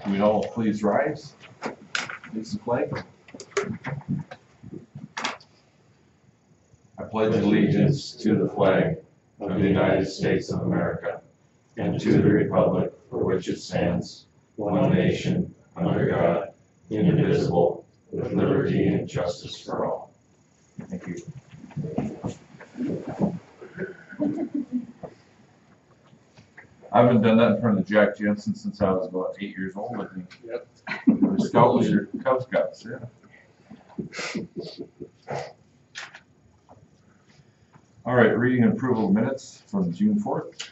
We all please rise. Please the flag. I pledge allegiance to the flag of the United States of America and to the republic for which it stands, one nation, under God, indivisible, with liberty and justice for all. Thank you. I haven't done that in front of Jack Jensen since I was about 8 years old, I think. Yep. The Scouts or Cub Scouts, yeah. All right, reading and approval of minutes from June 4th.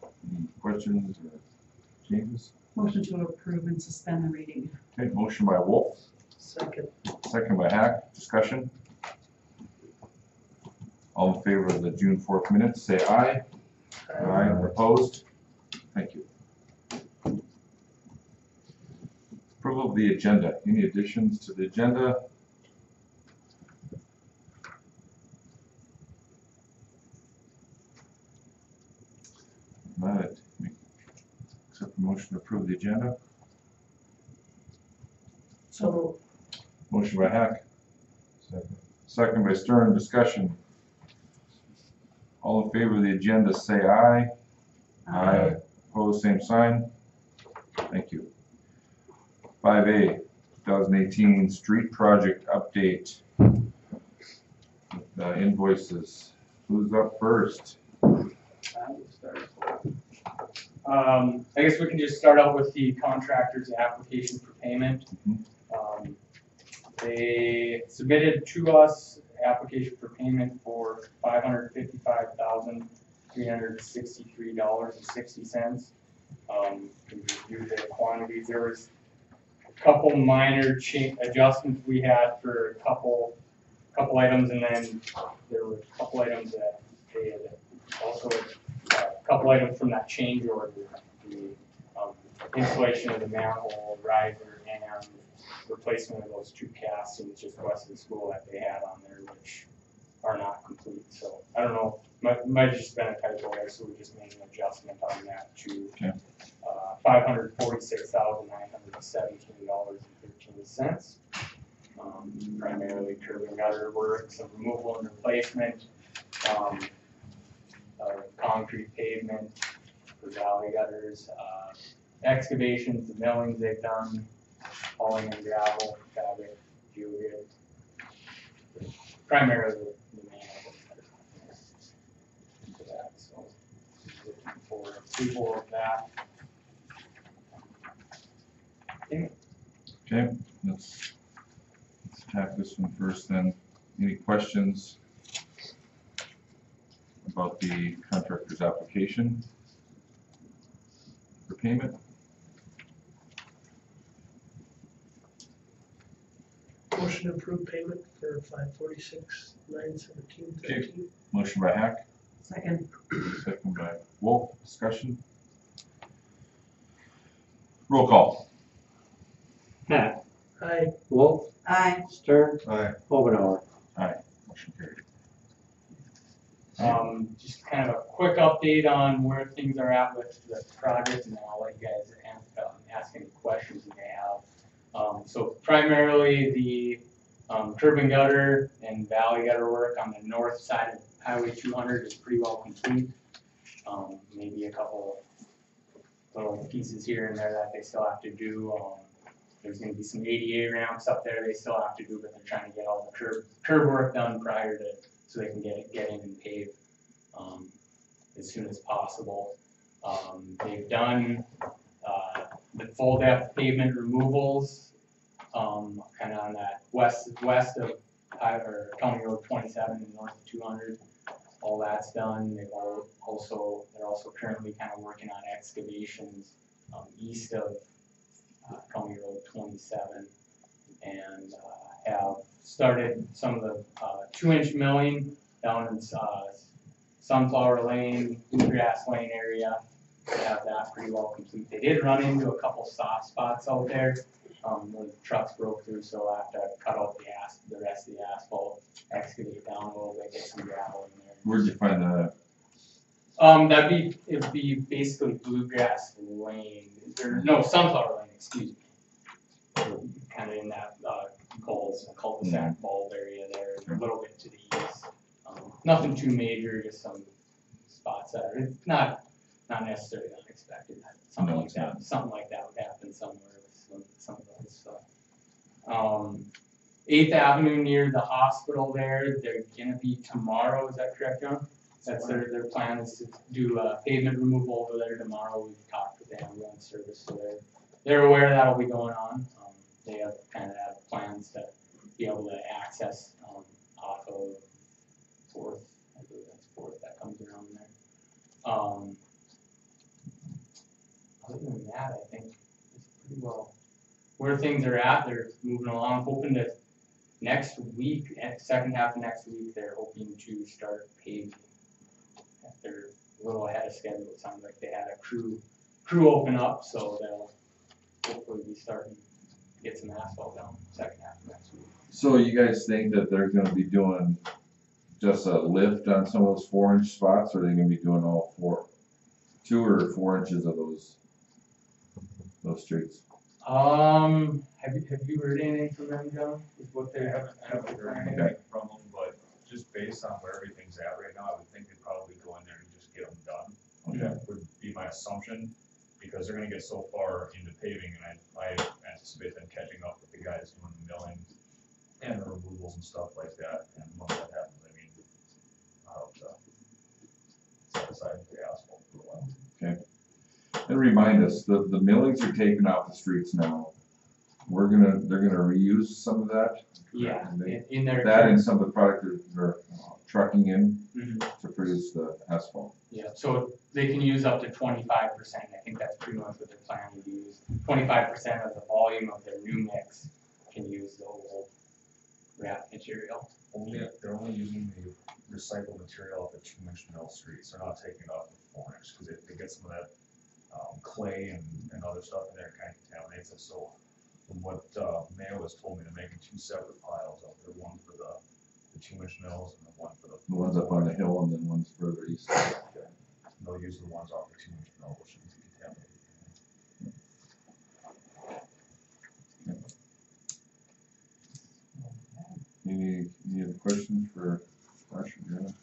Any questions or changes? Motion to approve and suspend the reading. Okay, motion by Wolf. Second. Second by Hack. Discussion. All in favor of the June 4th minutes, say aye. Aye. Opposed? Thank you. Approval of the agenda. Any additions to the agenda? Not. Accept the motion to approve the agenda. So. Motion by Hack. Second by Stern. Discussion. All in favor of the agenda, say aye. Aye. Opposed, same sign. Thank you. 5A, 2018 street project update. Invoices. Who's up first? I guess we can just start out with the contractor's application for payment. They submitted to us application for payment for $555,363.60. We reviewed the quantities. There was a couple minor adjustments we had for a couple items, and then there were a couple items that they had also a couple items from that change order, the installation of the manhole riser and replacement of those two castings just west of the school that they had on there, which are not complete. So I don't know, might have just been a typo there, so we just made an adjustment on that to $546,917.13. Primarily curb and gutter work, some removal and replacement, concrete pavement for valley gutters, excavations, the millings they've done, hauling in gravel, fabric, geogrid. Primarily the main items that are into that. So looking for approval of that. Okay, let's attack this one first then. Any questions about the contractor's application for payment? Motion to approve payment for $546,917.13. Motion by Hack. Second. Second by Wolf. Discussion. Roll call. Hack. Aye. Wolf. Aye. Stern. Aye. Obenauer. Aye. Motion carried. Just kind of a quick update on where things are at with the project, and then I'll let you guys ask any questions you may have. So primarily the curb and gutter and valley gutter work on the north side of Highway 200 is pretty well complete. Maybe a couple little pieces here and there that they still have to do. There's going to be some ADA ramps up there they still have to do, but they're trying to get all the curb work done prior to, so they can get in and pave as soon as possible. They've done the full depth pavement removals, kind of on that west of County Road 27 and north of 200. All that's done. They're also currently kind of working on excavations east of County Road 27, and have started some of the 2-inch milling down in Sunflower Lane, Bluegrass Lane area. They have that pretty well complete. They did run into a couple soft spots out there when the trucks broke through, so I'll have to cut out the rest of the asphalt, excavate down a little bit, get some gravel in there. Where'd you find that? It'd be basically Bluegrass Lane. or no, Sunflower Lane, excuse me. Kind of in that, cul-de-sac bulb area there, a little bit to the east. Nothing too major, just some spots that are, it's not necessarily unexpected. Something No, like it's not. that, something like that would happen somewhere with some of those stuff. 8th Avenue near the hospital there, they're gonna be tomorrow, is that correct, John? That's their plan is to do pavement removal over there tomorrow. We've talked with the ambulance service, so they're aware that'll be going on. They have plans to be able to access off of 4th, I believe that's 4th, that comes around there. Other than that, I think it's pretty well where things are at. They're moving along, hoping to next week, second half of next week, they're hoping to start paving. They're a little ahead of schedule. It sounds like they had a crew open up, so they'll hopefully be starting to get some asphalt down second half of next week. So you guys think that they're gonna be doing just a lift on some of those 4-inch spots, or are they gonna be doing all 2 or 4 inches of those streets? Have you heard anything from them, John? Is what they I haven't heard planning? anything from them, but just based on where everything's at right now, I would think they'd probably go in there and just get them done. Okay. Would be my assumption, because they're gonna get so far into paving, and I anticipate them catching up with the guys doing the milling and the removals and stuff like that, and once that happens, I mean, I'll have to set aside the asphalt for a while. And remind us, the millings are taken off the streets now. They're gonna reuse some of that? Yeah, And they- in their. That and some of the product they're trucking in Mhm. to produce the asphalt. Yeah, so they can use up to 25%. I think that's pretty much what they're planning to use. 25% of the volume of their new mix can use the old wrap material. They're only using the recycled material at the 2-inch mill streets. They're not taking it off the 4-inch, because they get some of that clay and other stuff in there, kind of contaminates it. So from what Mayo has told me, they're making 2 separate piles out there, one for the 2-inch mills and then one for The ones up on the hill and then ones further east. they'll use the ones off the 2-inch mill, which is contaminated. Any other questions for Josh or Jenna?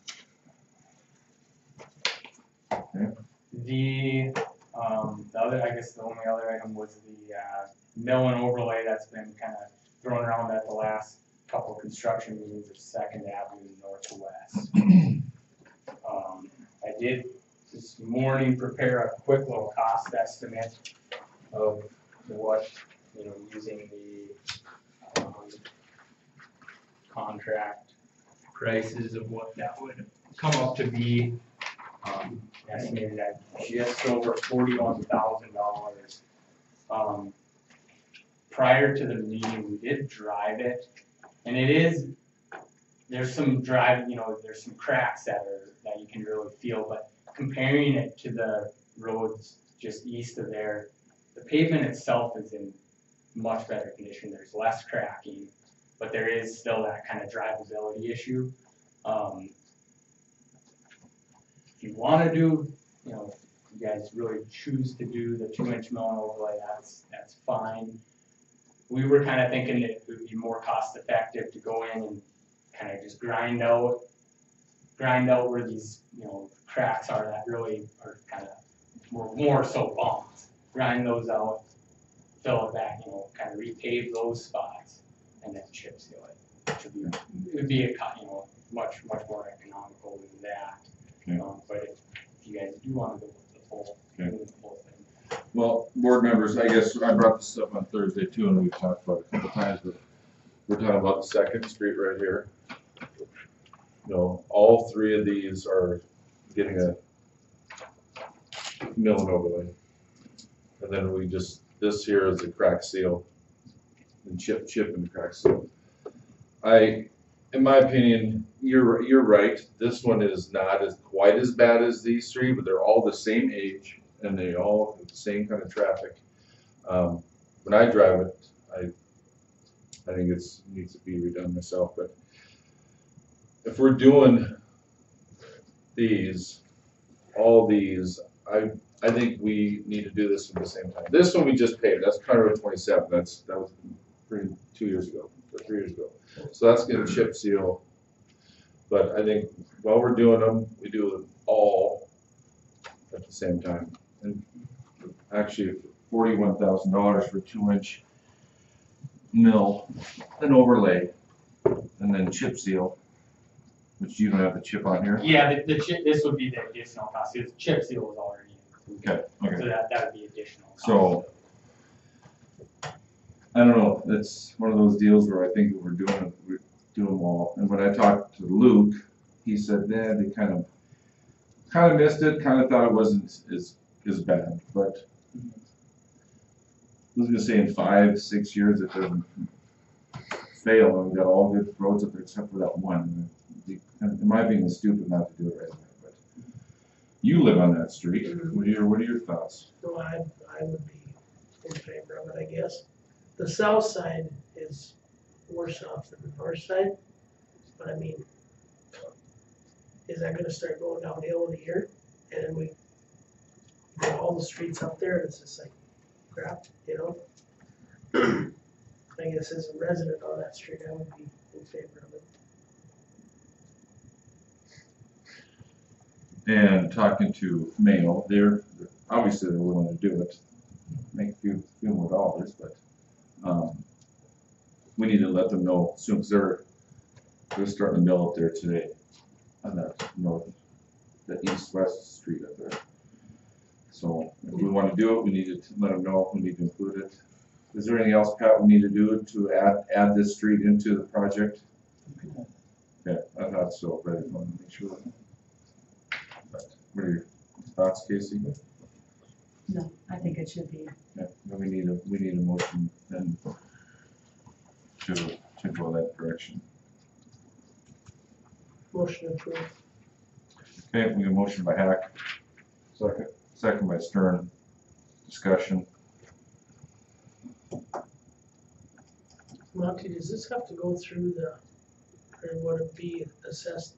Okay. The other, I guess the only other item was the mill and overlay that's been kind of thrown around at the last couple of construction meetings of 2nd Avenue Northwest. I did this morning prepare a quick little cost estimate of what, using the contract prices of what that would come up to be. Estimated at just over $41,000. Prior to the meeting, we did drive it, and there's some there's some cracks that you can really feel, but comparing it to the roads just east of there, the pavement itself is in much better condition. There's less cracking, but there is still that kind of drivability issue. If you want to do, if you guys really choose to do the 2-inch mill and overlay, that's fine. We were kind of thinking it would be more cost effective to go in and kind of just grind out where these, cracks are that really are kind of more so bumps. Grind those out, fill it back, kind of repave those spots, and then chip seal it. It would be much more economical than that. Okay. But if you guys do want to go with the full thing. Well, board members, I guess I brought this up on Thursday too, and we've talked about it a couple times, but we're talking about the 2nd Street right here. All 3 of these are getting a mill and overlay. And then this here is a crack seal and chip and crack seal. In my opinion, you're right. This one is not quite as bad as these 3, but they're all the same age and they all have the same kind of traffic. When I drive it, I think it needs to be redone myself. But if we're doing all these, I think we need to do this at the same time. This one we just paid, that's County Road 27, that was 2 years ago, or 3 years ago. So that's gonna chip seal. But I think while we're doing them, we do them all at the same time. And actually, $41,000 for 2-inch mill, an overlay, and then chip seal, which you don't have the chip on here. Yeah, the chip, this would be the additional cost, because chip seal was already included. Okay, So okay. that would be additional cost. So, I don't know, it's one of those deals where I think that we're doing them all. And when I talked to Luke, he said, nah, they kind of missed it, kind of thought it wasn't as bad, but I was gonna say in 5-6 years it doesn't fail, and we got all good roads up there except for that one. And am I being stupid not to do it right now? But you live on that street. What are your thoughts? No, I would be in favor of it, I guess. The south side is worse off than the north side, but I mean, is that gonna start going downhill in a year? And then we get all the streets up there, and it's just like crap, you know? I guess as a resident on that street, I would be in favor of it. And talking to Mayo, they're obviously willing to do it, make a few more dollars, but we need to let them know soon, because they're starting to mill up there today on that the east-west street up there. So if we want to do it, we need to let them know, we need to include it. Is there anything else, Pat, we need to do to add this street into the project? Yeah, I thought so, but I want to make sure. But what are your thoughts, Casey? No, I think it should be. Yeah, then we need a motion then to go that direction. Motion approved. Okay, we have a motion by Hack. Second by Stern. Discussion. Monty, does this have to go through or would it be assessed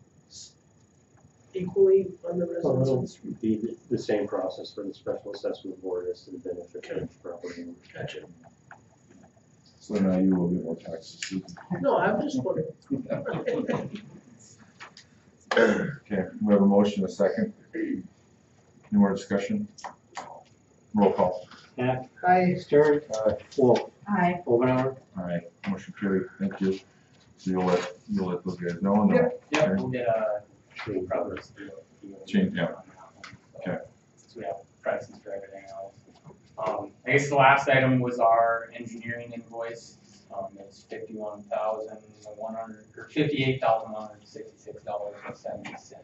equally on the Well, it'll residents? be the same process for the special assessment board as to the benefit of each property. Gotcha. So now you will get more taxes. No, I'm just wondering. Okay, we have a motion, a second. Any more discussion? Roll call. Hack, Aye. Stern, Wolf, Aye. Omenauer. All right, motion carried. Thank you. So you'll let those guys know. And Yep, we'll get a progress. Change, yeah. Okay. So we have prices for everything else. I guess the last item was our engineering invoice. It's $58,166.70.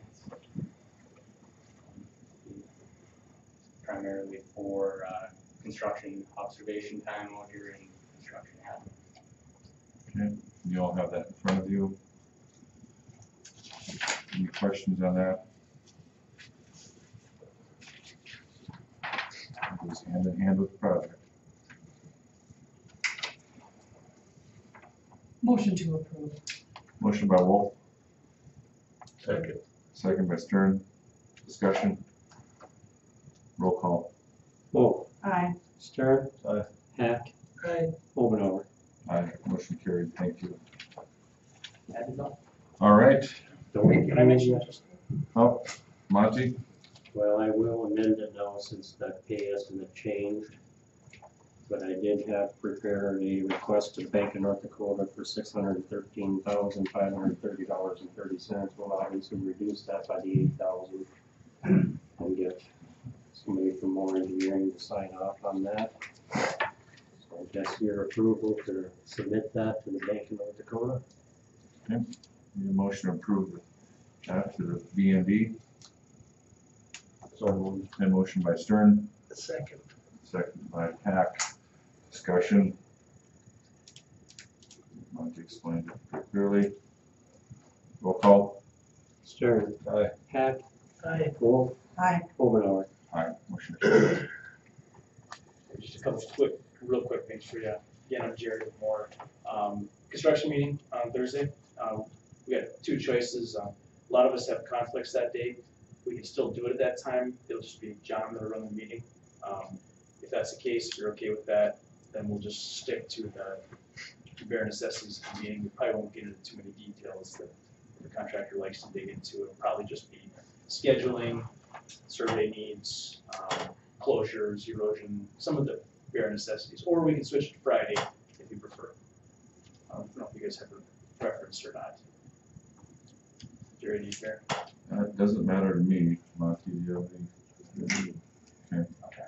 Primarily for construction observation time while you're in construction happening. Okay, you all have that in front of you. Any questions on that? It goes hand in hand with the project. Motion to approve. Motion by Wolf, Second. second by Stern. Discussion. Roll call. Wolf, Aye. Stern. Aye. Hack, Aye. Omenauer. Aye, motion carried. Thank you. That is all. All right. Can I mention that? Oh, Monty? Well, I will amend it now since that pay estimate changed. But I did have prepared a request to the Bank of North Dakota for $613,530.30. We'll obviously reduce that by the $8,000 and get somebody from more engineering to sign off on that. So I guess your approval to submit that to the Bank of North Dakota. Need a motion to approve that to the BND. So, a motion by Stern, Second. second by Hack. Discussion. Monty explained it clearly. Roll call. Stern. Aye. Hack, Aye. Wolf, Aye. Omenauer. Aye, motion carried. Just a couple real quick things for you. Again, I'm Jared with Moore. Construction meeting on Thursday. We got two choices. A lot of us have conflicts that day. we can still do it at that time. It'll just be John that'll run the meeting. If that's the case, if you're okay with that, then we'll just stick to the bare necessities of the meeting. We probably won't get into too many details that the contractor likes to dig into. It'll probably just be scheduling, survey needs, closures, erosion, some of the bare necessities. Or we can switch to Friday if you prefer. I don't know if you guys have a preference or not. Jerry, do you care? It doesn't matter to me, Monty, do you have any? Okay.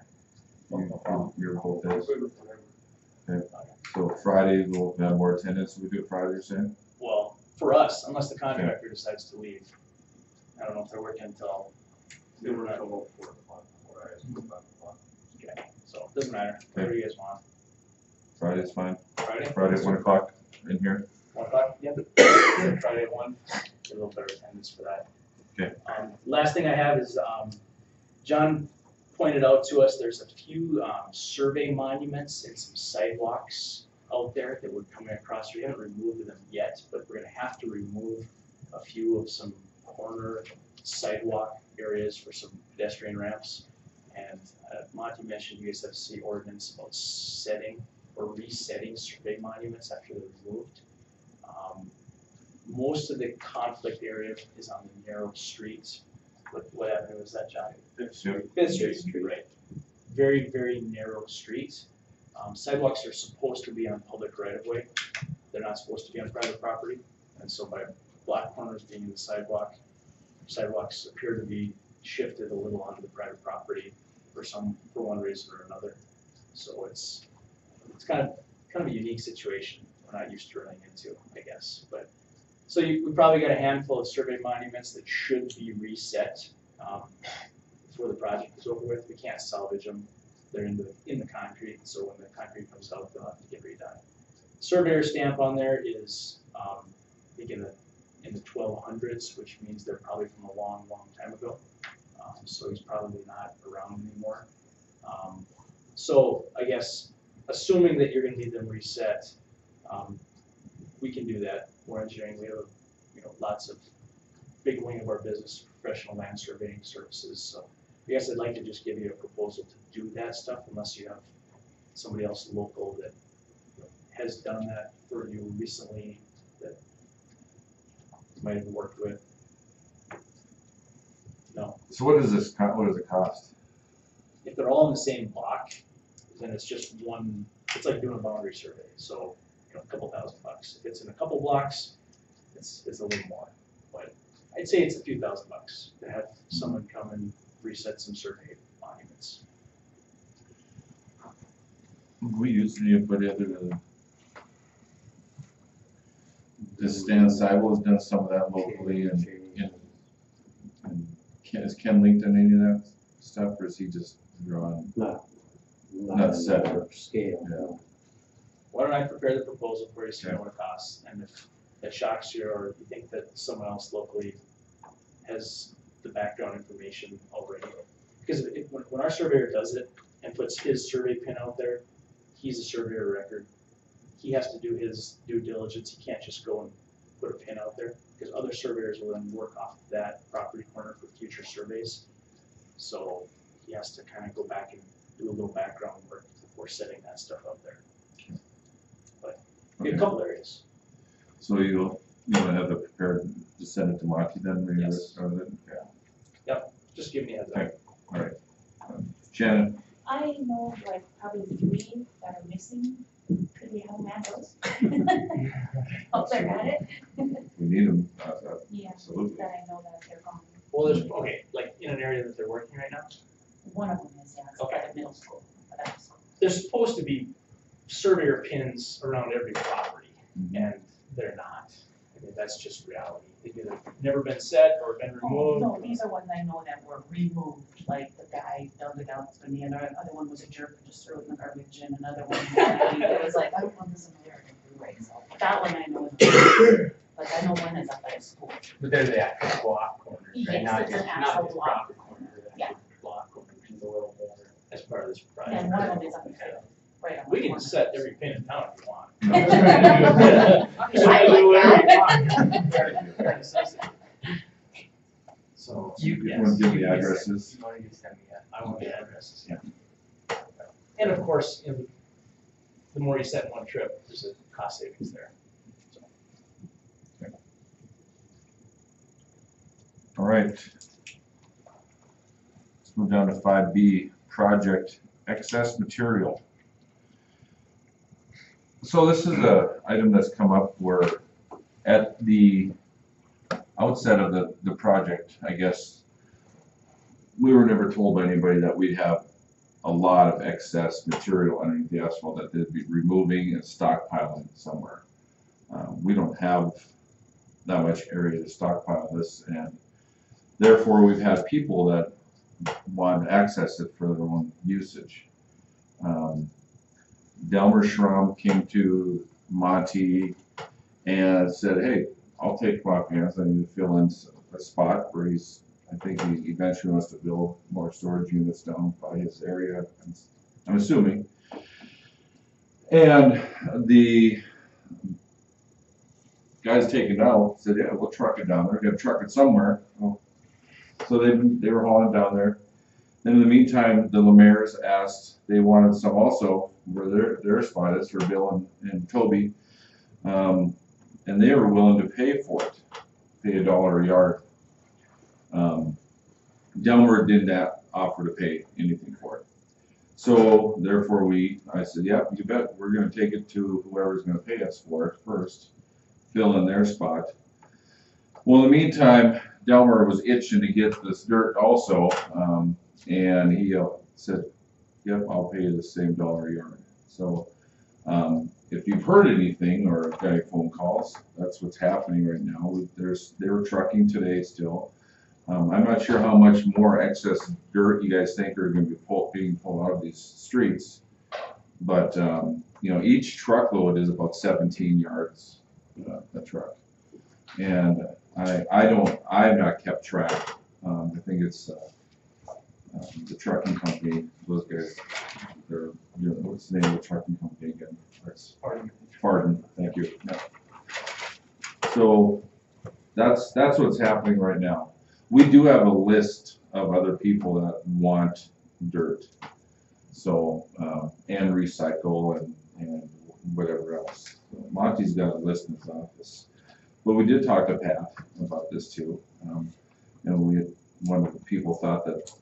Your whole days. Okay, so Friday we'll have more attendance, we do it Friday, you're saying? Well, for us, unless the contractor decides to leave. I don't know if they're working until. They were until 4 o'clock. Okay, so it doesn't matter, whatever you guys want. Friday's fine, Friday? Friday at 1 o'clock in here. 1 o'clock, yeah. Friday at 1, get a little better attendance for that. Okay. Last thing I have is, John pointed out to us, there's a few survey monuments and some sidewalks out there that would come across. We haven't removed them yet, but we're gonna have to remove a few of some corner sidewalk areas for some pedestrian ramps. And Monty mentioned you guys have to see ordinance about setting or resetting survey monuments after they're removed. Most of the conflict area is on the narrow streets. What avenue is that, John? Fifth Street, right. Very, very narrow streets. Sidewalks are supposed to be on public right of way. They're not supposed to be on private property. And so by block corners being in the sidewalk, sidewalks appear to be shifted a little onto the private property for one reason or another. So it's kind of a unique situation we're not used to running into, I guess. But so we probably got a handful of survey monuments that should be reset before the project is over with. We can't salvage them; they're in the concrete. So when the concrete comes out, they'll have to get redone. Surveyor stamp on there is I think in the 1200s, which means they're probably from a long, long time ago. So he's probably not around anymore. So I guess assuming that you're going to need them reset, we can do that. We're engineering. We have lots of big wing of our business, professional land surveying services. So I guess I'd like to just give you a proposal to do that stuff, unless you have somebody else local that has done that for you recently that you might have worked with. No. So what does it cost? If they're all in the same block, then it's just one. It's like doing a boundary survey. So a couple $1,000. If it's in a couple blocks, it's a little more. But I'd say it's a few $1,000 to have someone come and reset some survey monuments. We use anybody other than this Stan Seibel has done some of that locally, and is Ken linked on any of that stuff, or is he just drawing? Not set up scale. Yeah. Why don't I prepare the proposal for you, so you know what it costs, and if it shocks you or you think that someone else locally has the background information already. Because when our surveyor does it and puts his survey pin out there, he's a surveyor of record. He has to do his due diligence. He can't just go and put a pin out there, because other surveyors will then work off that property corner for future surveys. So he has to kind of go back and do a little background work before setting that stuff out there. But a couple areas. So you want to have it prepared to send it to Monty then? Maybe? Yes. Yeah. Yep, just give me a heads up. Okay. All right. Shannon? I know like probably 3 that are missing. Could we have them at those? Up there at it? We need them, Yeah, absolutely. that I know that they're gone. Well, there's, okay, like in an area that they're working right now, One of them is, yeah, it's Okay. at middle school. But that's- there's supposed to be surveyor pins around every property, Mhm. and they're not. I mean, that's just reality. They've either never been set or been Oh, removed. no, these are ones I know that were removed, like the guy dug it out, and the other one was a jerk and just threw it in the garbage, and another one, it was like, I don't want this in there, so that one I know is, but I know one is up at a school. But they're the actual block corners, right? Yes, Not it's just- an not actual just block. property corner, the Yeah. actual block corners, and a little more as part of this project. And one of them is up in field, right on the We can corner. set every pin in town if you want. I like that. So So. You want to give me Yes, addresses? You want to send me that, I want the addresses, yeah. And of course, you know, the more you set in one trip, there's a cost savings there. So, All right. Let's move down to 5B, project excess material. So this is a item that's come up where at the outset of the project, I guess, we were never told by anybody that we'd have a lot of excess material underneath the asphalt that they'd be removing and stockpiling somewhere. We don't have that much area to stockpile this, and therefore we've had people that want to access it for their own usage. Delmer Schramm came to Monty and said, hey, I'll take my hands, I need to fill in a spot where I think he eventually wants to build more storage units down by his area, I'm assuming. And the guys taking it out said, yeah, we'll truck it down there, we're gonna truck it somewhere. Well, so they were hauling down there. And in the meantime, the Lemaire's asked, they wanted some also, where their spot is for Bill and Toby. And they were willing to pay for it, pay $1 a yard. Delmer didn't offer to pay anything for it. So therefore I said, yeah, you bet, we're gonna take it to whoever's gonna pay us for it first, fill in their spot. Well, in the meantime, Delmer was itching to get this dirt also, and he said, yep, I'll pay you the same $1 a yard. So if you've heard anything or got any phone calls, that's what's happening right now. They were trucking today still. I'm not sure how much more excess dirt you guys think are going to be being pulled out of these streets, but you know, each truckload is about 17 yards a truck, and I've not kept track. I think it's the trucking company. Those guys, what's the name of the trucking company again? Pardon. Thank you. Yeah. So that's what's happening right now. We do have a list of other people that want dirt, so and recycle and whatever else. So Monty's got a list in his office, but we did talk to Pat about this too, and one of the people thought that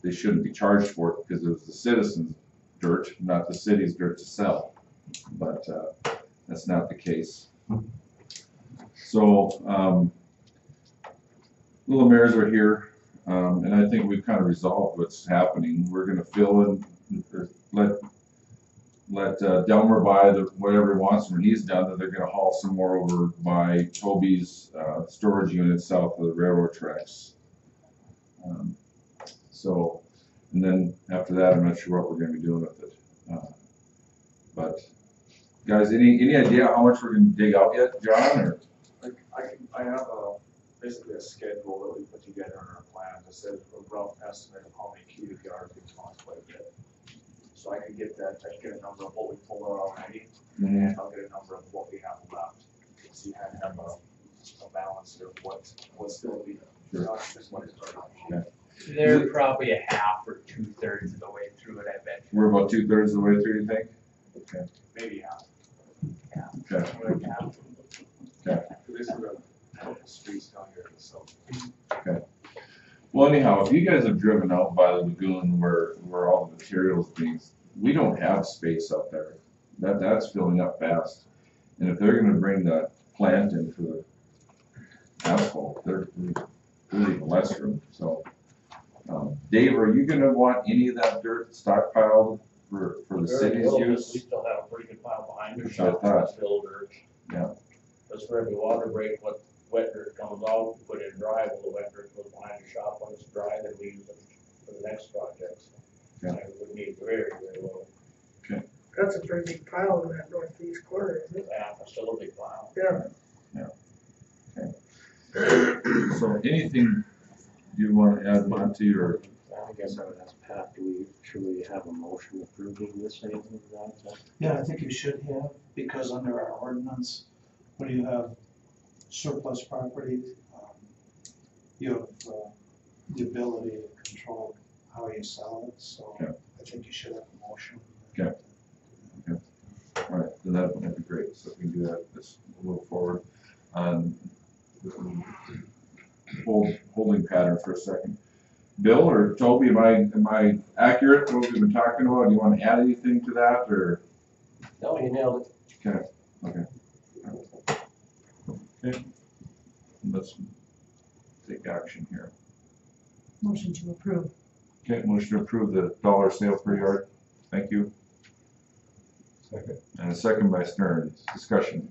they shouldn't be charged for it because it was the citizens' dirt, not the city's dirt to sell, but that's not the case. So the Lemaire's are here, and I think we've kind of resolved what's happening. We're going to fill in, let Delmer buy whatever he wants when he's done. That they're going to haul some more over by Toby's storage unit south of the railroad tracks. So, and then after that, I'm not sure what we're going to be doing with it. But guys, any idea how much we're going to dig out yet, John? Or I have basically a schedule that we put together in our plan that says a rough estimate of how many cubic yards we cost by bit. So I could get that, I could get a number of what we pulled out already, and I'll get a number of what we have left. So you kind of have a balance of what's still be done, just what is done. They're probably a half or 2/3 of the way through it, I bet. we're about 2/3 of the way through, you think? Okay. Maybe half. Okay. Like half. Okay. This is a couple streets down here, so. Okay. Well, anyhow, if you guys have driven out by the lagoon where all the materials being, we don't have space up there. That's filling up fast. And if they're gonna bring the plant in for the asphalt, they're leaving less room. So, Dave, are you gonna want any of that dirt stockpiled for the city's use? We still have a pretty good pile behind Which the I shop, thought. it's still dirt. Yeah. Because for every water break, what wet dirt comes out, we put in dry, well, the wet dirt goes behind the shop when it's dry, then we use it for the next project. Yeah. And it would need very, very low. That's a pretty big pile in that northeast corner, isn't it? Yeah, it's still a big pile. Yeah. So anything you want to add, Monty, or? I guess I would ask Pat, should we have a motion approving this or anything like that? Yeah, I think you should have, because under our ordinance, when you have surplus property, you have the ability to control how you sell it, so Okay. I think you should have a motion. Okay. All right, then that'd be great, so if we can do that, let's move forward on holding pattern for a second. Bill or Toby, am I accurate, what we've been talking about? Do you want to add anything to that, or? No, you nailed it. Okay. Okay, let's take action here. Motion to approve. Okay, motion to approve the dollar sale per yard, thank you. Second. And a second by Stern, discussion.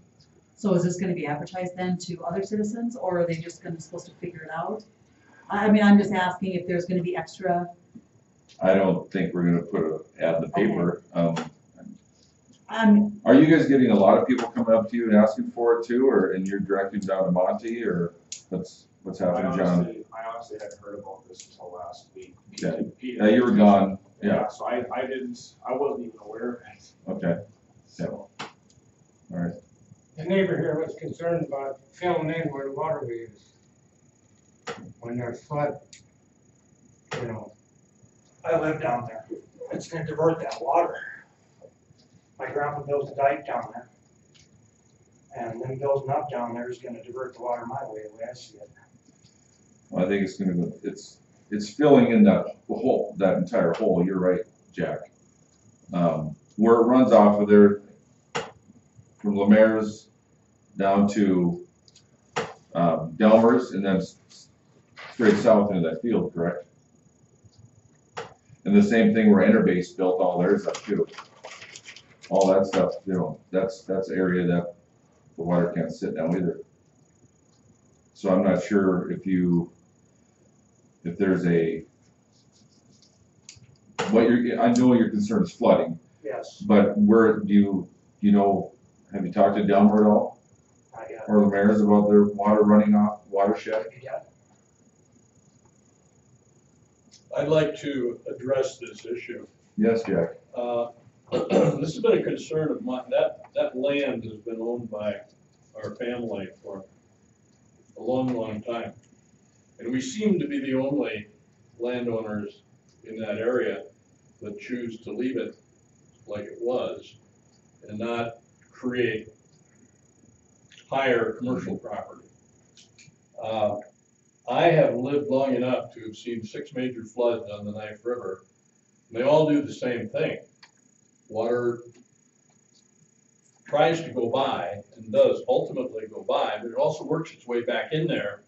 So is this gonna be advertised then to other citizens, or are they just supposed to figure it out? I mean, I'm just asking if there's gonna be extra, I don't think we're gonna put an ad in the paper. I'm, Are you guys getting a lot of people coming up to you and asking for it too, or, and you're directing down to Monty, or what's happening, John? I honestly hadn't heard about this until last week. Okay. Pete Yeah, you were gone, yeah, So I wasn't even aware of it, okay, so. all right. The neighbor here was concerned about filling in where the waterway is. When there's flood, you know. I live down there. It's gonna divert that water. My grandpa built a dike down there. And then building up down there is gonna divert the water my way, the way I see it. Well, I think it's gonna go, it's filling in that hole, that entire hole, you're right, Jack. Where it runs off of there, from Lemaire's down to, Delmers, and then straight south into that field, correct? And the same thing where Interbase built all theirs up too. All that stuff, you know, that's area that the water can't sit down either. So I'm not sure if there's I know your concern is flooding, Yes, but where do you know, have you talked to Delmer at all? I got Or the mayors about their water running off watershed? I'd like to address this issue. Yes, Jack. This has been a concern of mine. That land has been owned by our family for a long, long time. And we seem to be the only landowners in that area that choose to leave it like it was and not create higher commercial property. I have lived long enough to have seen 6 major floods on the Knife River. And they all do the same thing. Water tries to go by and does ultimately go by, but it also works its way back in there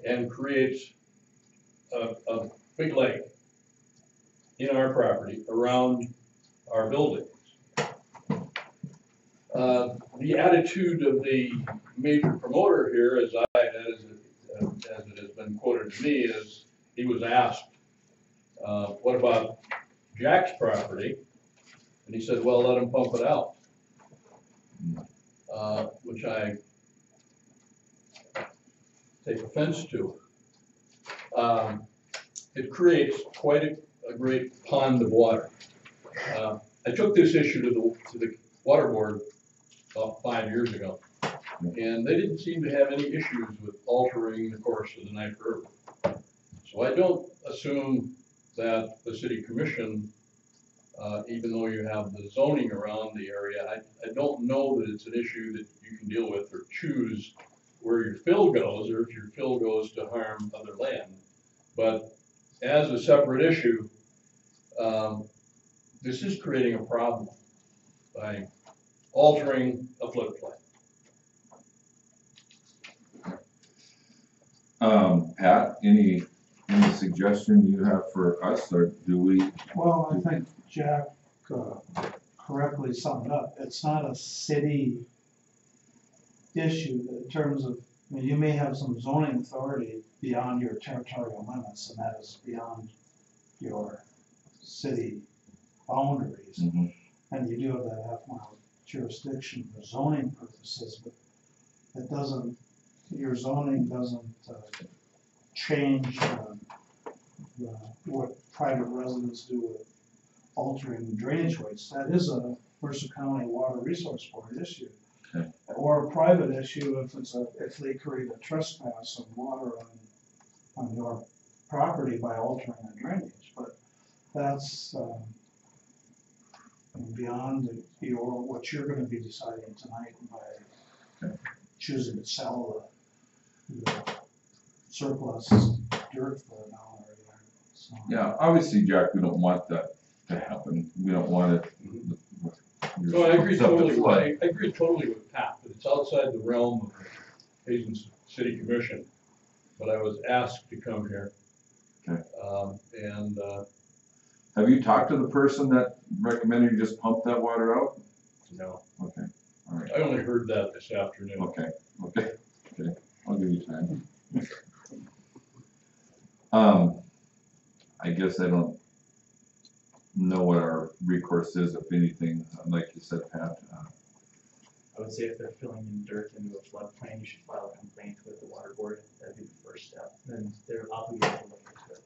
and creates a big lake in our property around our buildings. The attitude of the major promoter here, as it has been quoted to me, is he was asked, what about Jack's property? And he said, well, let him pump it out, which I take offense to. It creates quite a great pond of water. I took this issue to the water board about 5 years ago, and they didn't seem to have any issues with altering the course of the Knife River. So I don't assume that the city commission, even though you have the zoning around the area, I don't know that it's an issue that you can deal with or choose where your fill goes, or if your fill goes to harm other land. But as a separate issue, this is creating a problem by altering a floodplain. Pat, any suggestion you have for us, or do we? Well, I think Jack correctly summed up. It's not a city issue in terms of, I mean, you may have some zoning authority beyond your territorial limits, and that is beyond your city boundaries. Mm-hmm. And you do have that half-mile jurisdiction for zoning purposes, but it doesn't, your zoning doesn't change what private residents do with altering drainage rates. That is a Mercer County Water Resource Board issue. Okay. Or a private issue if they create a trespass of water on your property by altering the drainage, but that's, beyond what you're gonna be deciding tonight by choosing to sell the surplus dirt for an hour or whatever, so. Yeah, obviously, Jack, we don't want that to happen. We don't want it. No, I agree Stuff to totally, flood. I agree totally with Pat, but it's outside the realm of the Hazen City Commission. But I was asked to come here. Okay. And, Have you talked to the person that recommended you just pump that water out? no, Okay, all right, I only heard that this afternoon. okay, I'll give you time. I guess I don't know what our recourse is, if anything, like you said, Pat. I would say if they're filling in dirt into a floodplain, you should file a complaint with the water board. That'd be the first step. Then they're obligated to look into it.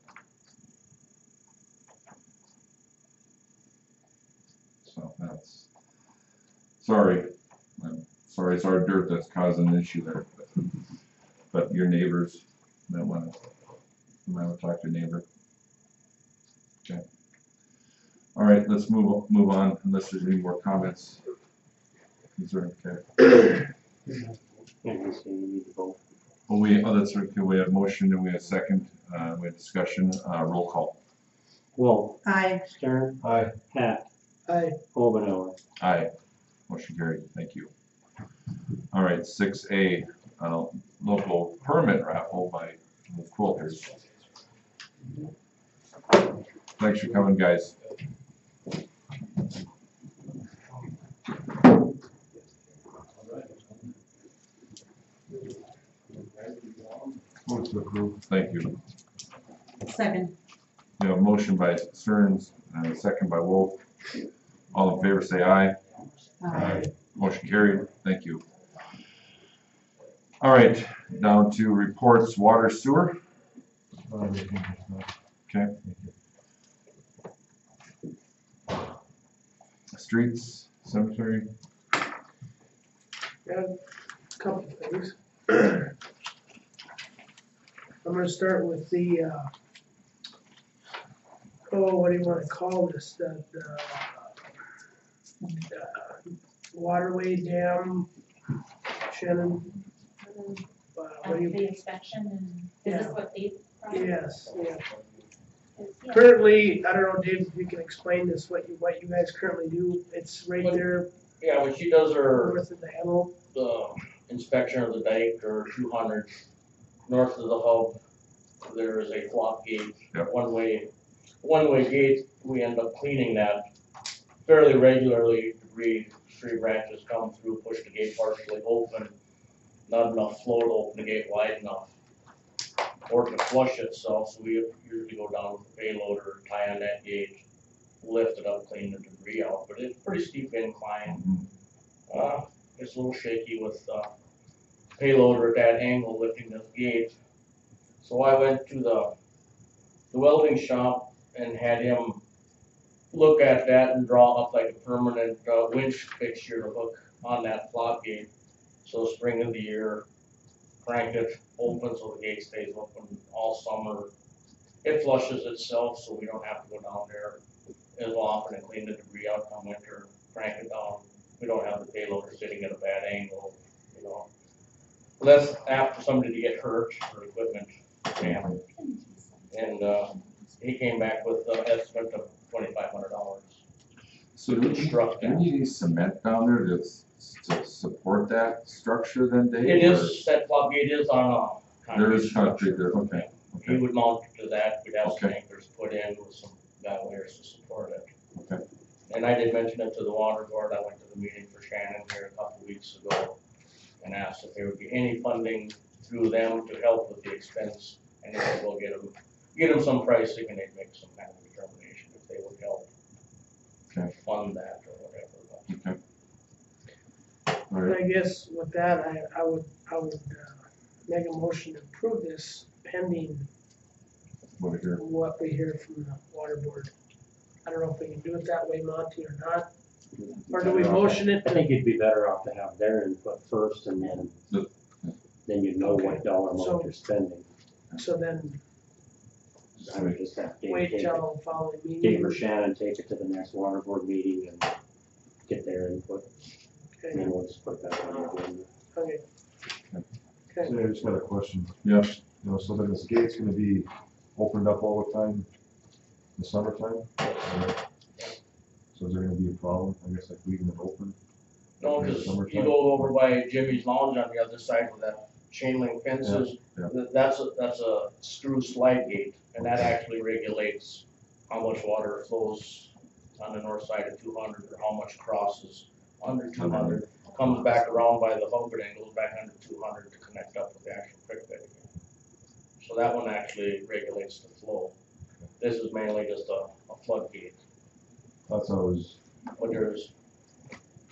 So that's, sorry, I'm sorry, it's our dirt that's causing an issue there. But your neighbors might wanna talk to your neighbor. Okay. All right, let's move on, unless there's any more comments. Is there, okay. And we say you need to vote. Well, that's okay, we have motion and we have second, we have discussion, roll call. Wolf, Aye. Stern, Aye. Hack, I, Omenauer. Aye. Motion carried, thank you. All right, 6A, local permit raffle by the Quilters. Thanks for coming, guys. Thank you. Second. We have a motion by Stearns and a second by Wolf. All in favor say aye. Aye. Motion carried, thank you. All right, down to reports, water, sewer. Okay. Streets, cemetery. got a couple things. I'm gonna start with the, what do you wanna call this, that, waterway dam, Shannon? What do you, The inspection and, is this what they? yes, yeah. Currently, I don't know, Dave, if you can explain this, what you guys currently do, it's right there Yeah, when she does her, north of the Hamel. the inspection of the dike or 200, north of the hub, there is a flop gate, Yep. one-way gate. We end up cleaning that fairly regularly. Debris, tree branches come through, push the gate partially open. Not enough flow to open the gate wide enough or to flush itself, so we usually go down with a payloader, tie on that gate, lift it up, clean the debris out, but it's pretty steep incline. It's a little shaky with payloader at that angle lifting this gate. So I went to the welding shop and had him look at that and draw up like a permanent winch fixture to hook on that flop gate. So spring of the year, crank it open so the gate stays open all summer. It flushes itself, so we don't have to go down there as often and clean the debris out come winter, crank it down. We don't have the payloader sitting at a bad angle, you know. That's after somebody to get hurt or equipment jammed. And he came back with an estimate of $2,500. So do we need any cement down there to support that structure then, Dave? It is, that flop gate is on a There is concrete concrete there, okay. He would mount it to that, we'd have some Okay. anchors put in with some guy wires to support it. Okay. And I did mention it to the water board. I went to the meeting for Shannon here a couple weeks ago and asked if there would be any funding through them to help with the expense. And if we'll get them some pricing and they'd make some kind of determination if they would help fund that or whatever. Okay. All right. I guess with that, I would make a motion to approve this pending what we hear from the water board. I don't know if we can do it that way, Monty, or not. Or do we motion it? I think you'd be better off to have their input first and then you know what dollar amount you're spending. So then, I would just have Dave wait take it, till following Dave meeting. or Shannon take it to the next water board meeting and get their input, and Okay, then we'll just put that on the agenda. okay. Okay, So I just got a question. Yeah. You know, so then this gate's gonna be opened up all the time in the summertime? So is there gonna be a problem, I guess, like leaving it open? No, in the because you summertime? go over by Jimmy's Lounge on the other side where that chain link fence is, Yeah, that's a screw slide gate, and that actually regulates how much water flows on the north side of 200, or how much crosses under 200, comes back around by the hub and goes back under 200 to connect up with the actual creek bed again. So that one actually regulates the flow. This is mainly just a floodgate. That's always, But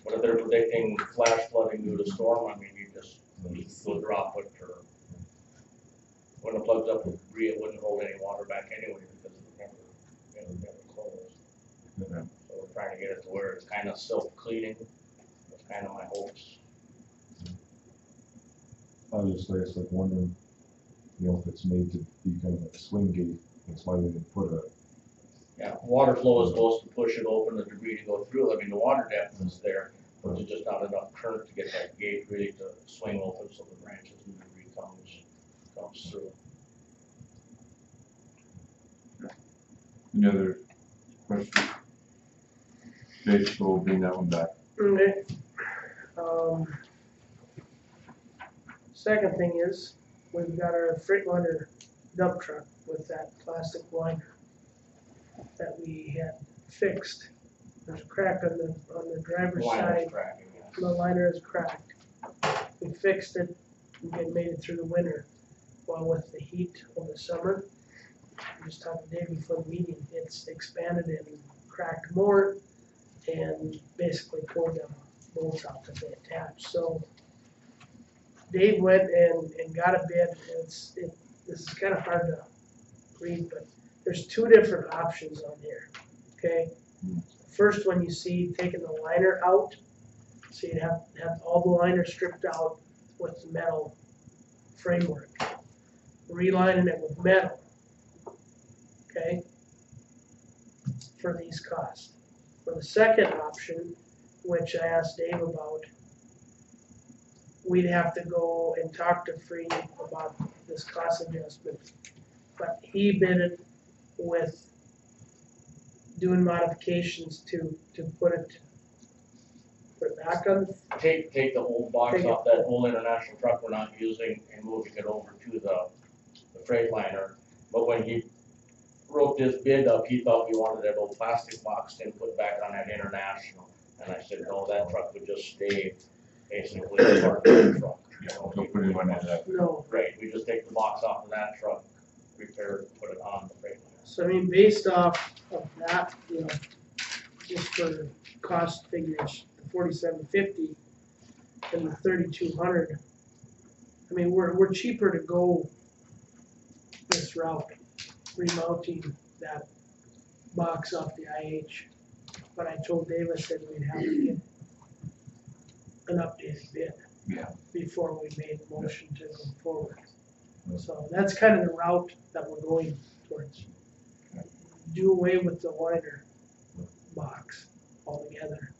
but if they're predicting flash flooding due to storm, I mean, you just go drop it, or when it plugs up with debris, it wouldn't hold any water back anyway because it was never closed. yeah. So we're trying to get it to where it's kind of self-cleaning. That's kind of my hopes. I was just, I guess, like wondering, you know, if it's made to be kind of like a swing gate, that's why they didn't put a, Yeah, water flow is supposed to push it open, the debris to go through. I mean, the water depth is there, but there's just not enough current to get that gate really to swing open so the branches and debris comes through. Any other questions? Okay, so we'll bring that one back. okay. Second thing is, we've got our Freightliner dump truck with that plastic liner that we had fixed. There's a crack on the driver's Liner's side, cracking, yeah. the liner is cracked. We fixed it, and made it through the winter. Well, with the heat of the summer, just talked the day before the meeting, it's expanded and cracked more, and basically pulled them bolts out that they attached. So Dave went and got a bid. This is kind of hard to read, but there's two different options on here, okay? First one you see, taking the liner out, so you'd have all the liner stripped out with the metal framework. Relining it with metal, okay? For these costs. For the second option, which I asked Dave about, we'd have to go and talk to Free about this cost adjustment. But he bid it with doing modifications to put it back on. Take the whole box Take off that whole international truck we're not using and moving it over to the Freightliner. But when he wrote this bid up, he thought we wanted that old plastic box then put back on that international. And I said, no, that truck would just stay basically a part of the truck. Don't put anyone in that. No. Right, we just take the box off of that truck, repair it, put it on the Freightliner. So I mean, based off of that, you know, just for cost figures, the $4,750 and the $3,200. I mean, we're cheaper to go this route, remounting that box off the IH. But I told Davis that we'd have to get an updated bid. Yeah. Before we made the motion to go forward. So that's kind of the route that we're going towards. Do away with the liner box altogether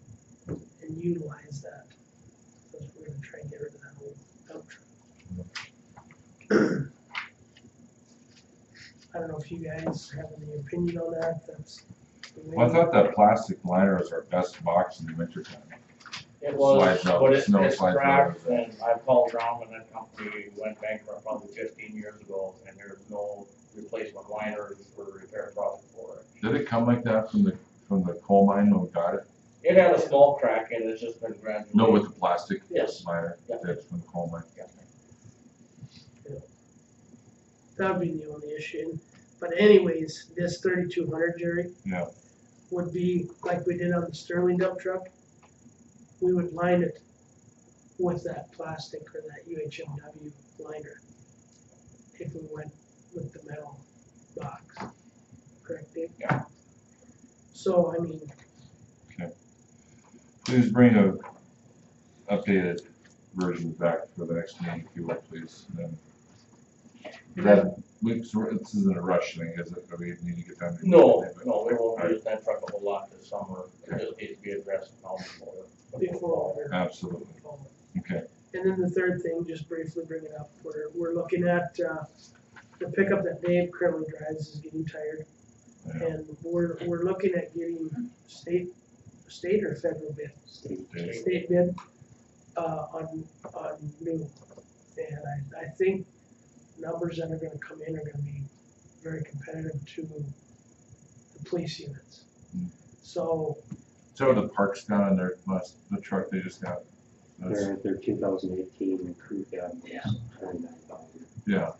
and utilize that. Because we're gonna try and get rid of that old dump truck. I don't know if you guys have any opinion on that, that's the way. Well, I thought that plastic liner is our best box in the winter time. It was, Slides out, but it's snow slides cracked, out. and I called around when that company went bankrupt probably 15 years ago, and there's no replacement liners or repair product for it. Did it come like that from the coal mine when we got it? It had a small crack in it, it's just been gradually. No, with the plastic Yes. liner, Yeah. that's from the coal mine. That would be the only issue. But anyways, this 3,200, Jerry. Yeah. Would be like we did on the Sterling dump truck. We would line it with that plastic or that UHMW liner. If we went with the metal box. Correct, Dave? Yeah. So, I mean, Please bring a updated version back for the next meeting, if you will, please. And then That, this isn't a rush thing, is it? Do we need to get done? No, we won't use that truck a whole lot this summer, it just needs to be addressed now Before winter. Absolutely. Okay. And then the third thing, just briefly bring it up, we're looking at, the pickup that Dave currently drives is getting tired. Yeah. And we're looking at getting state or federal bid? State bid, on new. And I think numbers that are gonna come in are gonna be very competitive to the police units. So, So the parks down in their the truck they just got. That's, Their 2018 crew cab Yeah. was 29,000. yeah.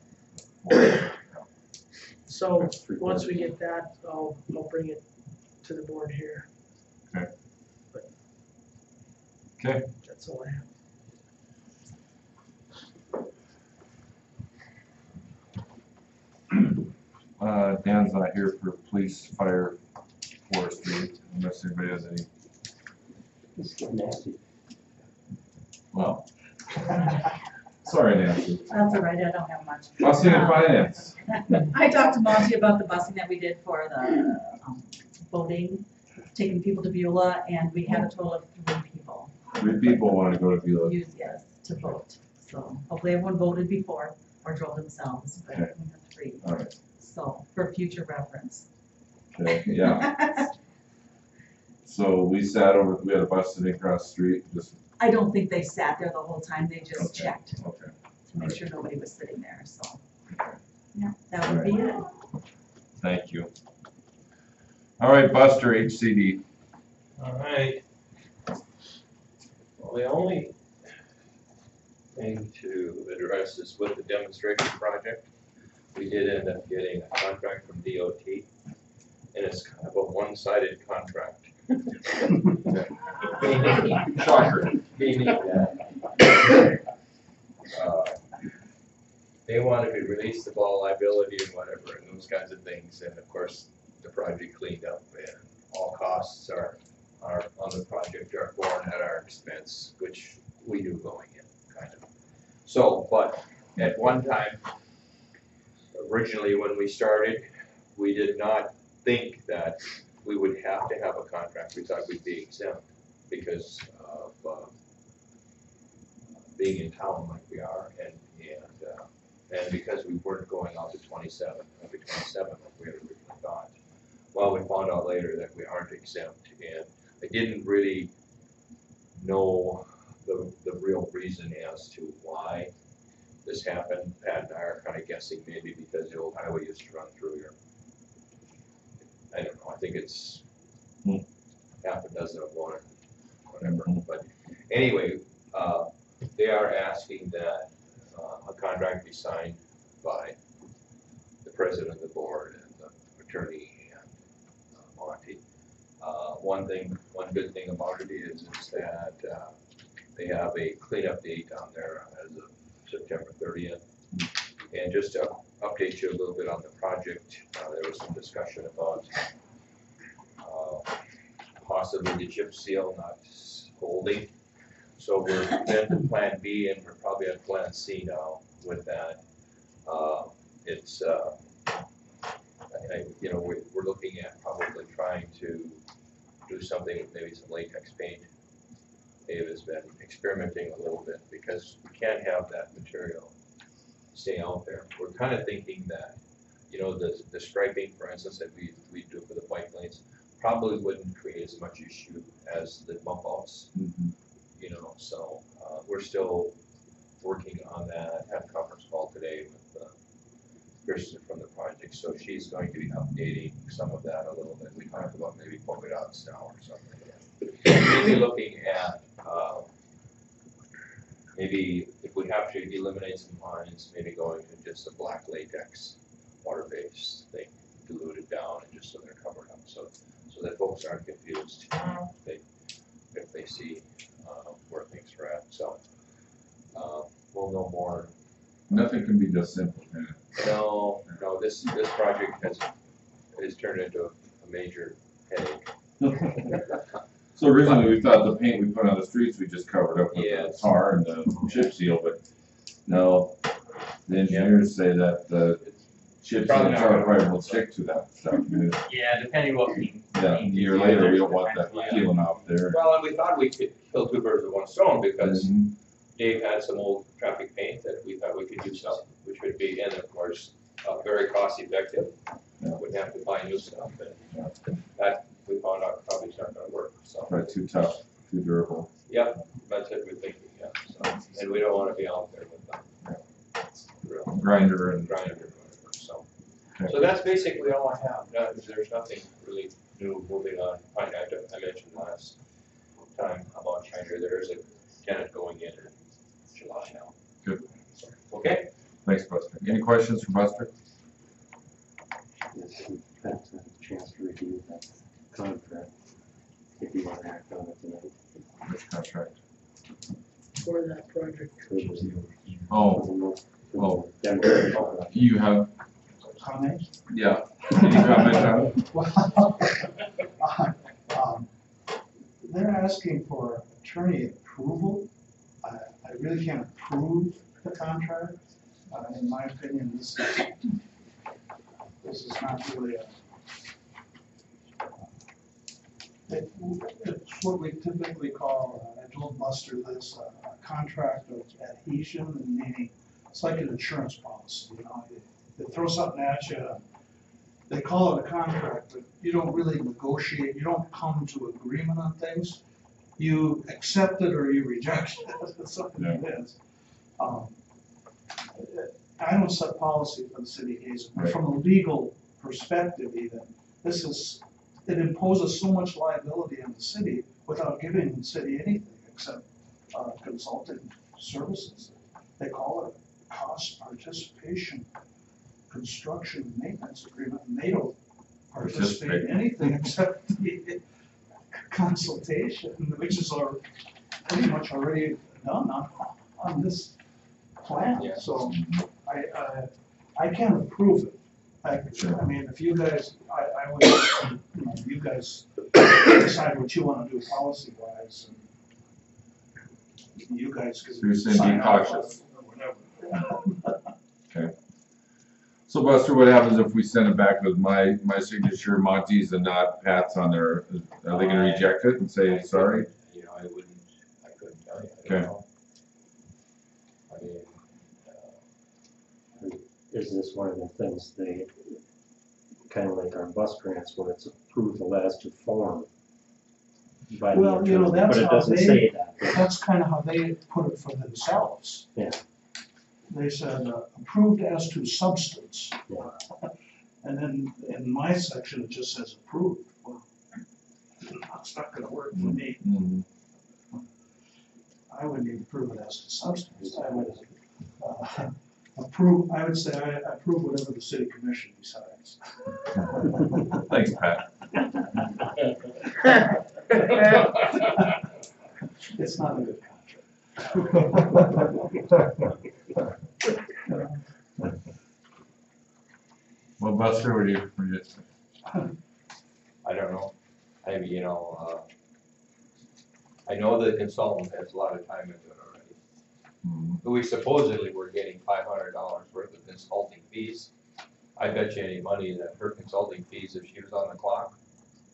so, That's three once we quarters. get that, I'll bring it to the board here. Okay. That's all I have. Dan's not here for police, fire, forestry, unless anybody has any, It's getting nasty. well. Sorry, Nancy. That's all right, I don't have much. Busing and finance. I talked to Monty about the busing that we did for the boating, taking people to Beulah, and we had a total of 3 people. 3 people want to go to Beulah. Use, yes, to vote. So hopefully everyone voted before or drove themselves, but we Okay. have 3. All right. So for future reference. Okay, yeah. So we sat over, we had a bus sitting across the street, just, I don't think they sat there the whole time, they just Okay. checked okay. to make sure nobody was sitting there, so. Okay. Yeah, that would be it. Thank you. All right, Buster, HCD. All right. Well, the only thing to address is with the demonstration project. We did end up getting a contract from DOT, and it's kind of a one-sided contract. Shocker. Meaning that they wanted to release the ball liability and whatever, and those kinds of things, and of course, the project cleaned up, and all costs are on the project are borne at our expense, which we do going in, kind of. So, but at one time, originally when we started, we did not think that we would have to have a contract. We thought we'd be exempt because of being in town like we are, and because we weren't going out to 27 like we had originally thought. Well, we found out later that we aren't exempt, and I didn't really know the real reason as to why this happened. Pat and I are kind of guessing maybe because the old highway used to run through here. I don't know, I think it's half a dozen of one, whatever, but anyway, they are asking that a contract be signed by the president of the board and the attorney and Monty. One good thing about it is that they have a cleanup date on there as of September 30th. And just to update you a little bit on the project, there was some discussion about possibly the chip seal not holding. So we're then to plan B, and we're probably at plan C now with that. We're looking at probably trying to do something with maybe some latex paint. Dave has been experimenting a little bit because we can't have that material stay out there. We're kind of thinking that, the striping, for instance, that we do for the bike lanes probably wouldn't create as much issue as the bump outs. So we're still working on that. I had a conference call today with Kirsten from the project, so she's going to be updating some of that a little bit. We talked about maybe polka dots now or something. Maybe looking at maybe if we have to eliminate some lines, maybe going to just a black latex water-based thing, diluted down, and just so they're covered up, so that folks aren't confused if they see where things are at. So we'll know more. Nothing can be just simple, can it? No, this project has turned into a major headache. So originally we thought the paint we put on the streets, we just covered up with Yeah, the tar and the chip seal, but no, the engineers say that the chip Probably seals not gonna probably work. will stick to that stuff. Yeah, depending what we. Yeah, a year later, we don't want that peeling off there. Well, and we thought we could kill two birds with one stone because Mhm. Dave had some old traffic paint that we thought we could do something, which would be, and of course, very cost effective. Wouldn't have to buy new stuff, and that, we found out probably is not gonna work, so. Probably too tough, too durable. Yep, that's what we're thinking, yeah, so, and we don't wanna be out there with the Grinder and. grinder or whatever, so. Okay. So that's basically all I have, there's nothing really new moving on. I mentioned last time about China, there is a tenant going in July now. Good. So, okay? Thanks, Buster. Any questions for Buster? Yes, we've had a chance to review that contract, if you want to act on it tonight. Which contract? For that project. Oh, Denver. you have, Comment? yeah. Any comment on it? Well, they're asking for attorney approval. I really can't approve the contract. In my opinion, this is not really it's what we typically call, I told Buster this, a contract of adhesion, meaning it's like an insurance policy, you know. They throw something at you, they call it a contract, but you don't really negotiate, you don't come to agreement on things. You accept it or you reject it, that's something it is. I don't set policy for the city of Hazen, but from a legal perspective even, it imposes so much liability on the city without giving the city anything except consulting services. They call it a cost participation construction maintenance agreement, and they don't participate in anything except the consultation, which is pretty much already done on this plan. Yeah. So I can't approve it. I mean, if you guys, I would, you know, you guys decide what you want to do policy wise, and you guys can. So you're saying be sign off on cautious. it or whatever. Okay. So Buster, what happens if we send it back with my signature, Monty's and not Pat's on there? Are they gonna reject it and say sorry? You know, I couldn't tell you. I Okay. don't know. I mean, Is this one of the things they, kind of like our bus grants, where it's approved the last to form? By the Well, you know, attorney, that's but it how doesn't they- say that. That's kind of how they put it for themselves. Yeah. They said approved as to substance. Yeah. And then in my section, it just says approved. Well, it's not gonna work for me. Mhm. I wouldn't even approve it as to substance. I would approve, I would say I approve whatever the city commission decides. Thanks, Pat. It's not a good Well, Buster, what do you? I don't know. I know the consultant has a lot of time into it already. Mhm. We supposedly were getting $500 worth of consulting fees. I bet you any money that her consulting fees, if she was on the clock,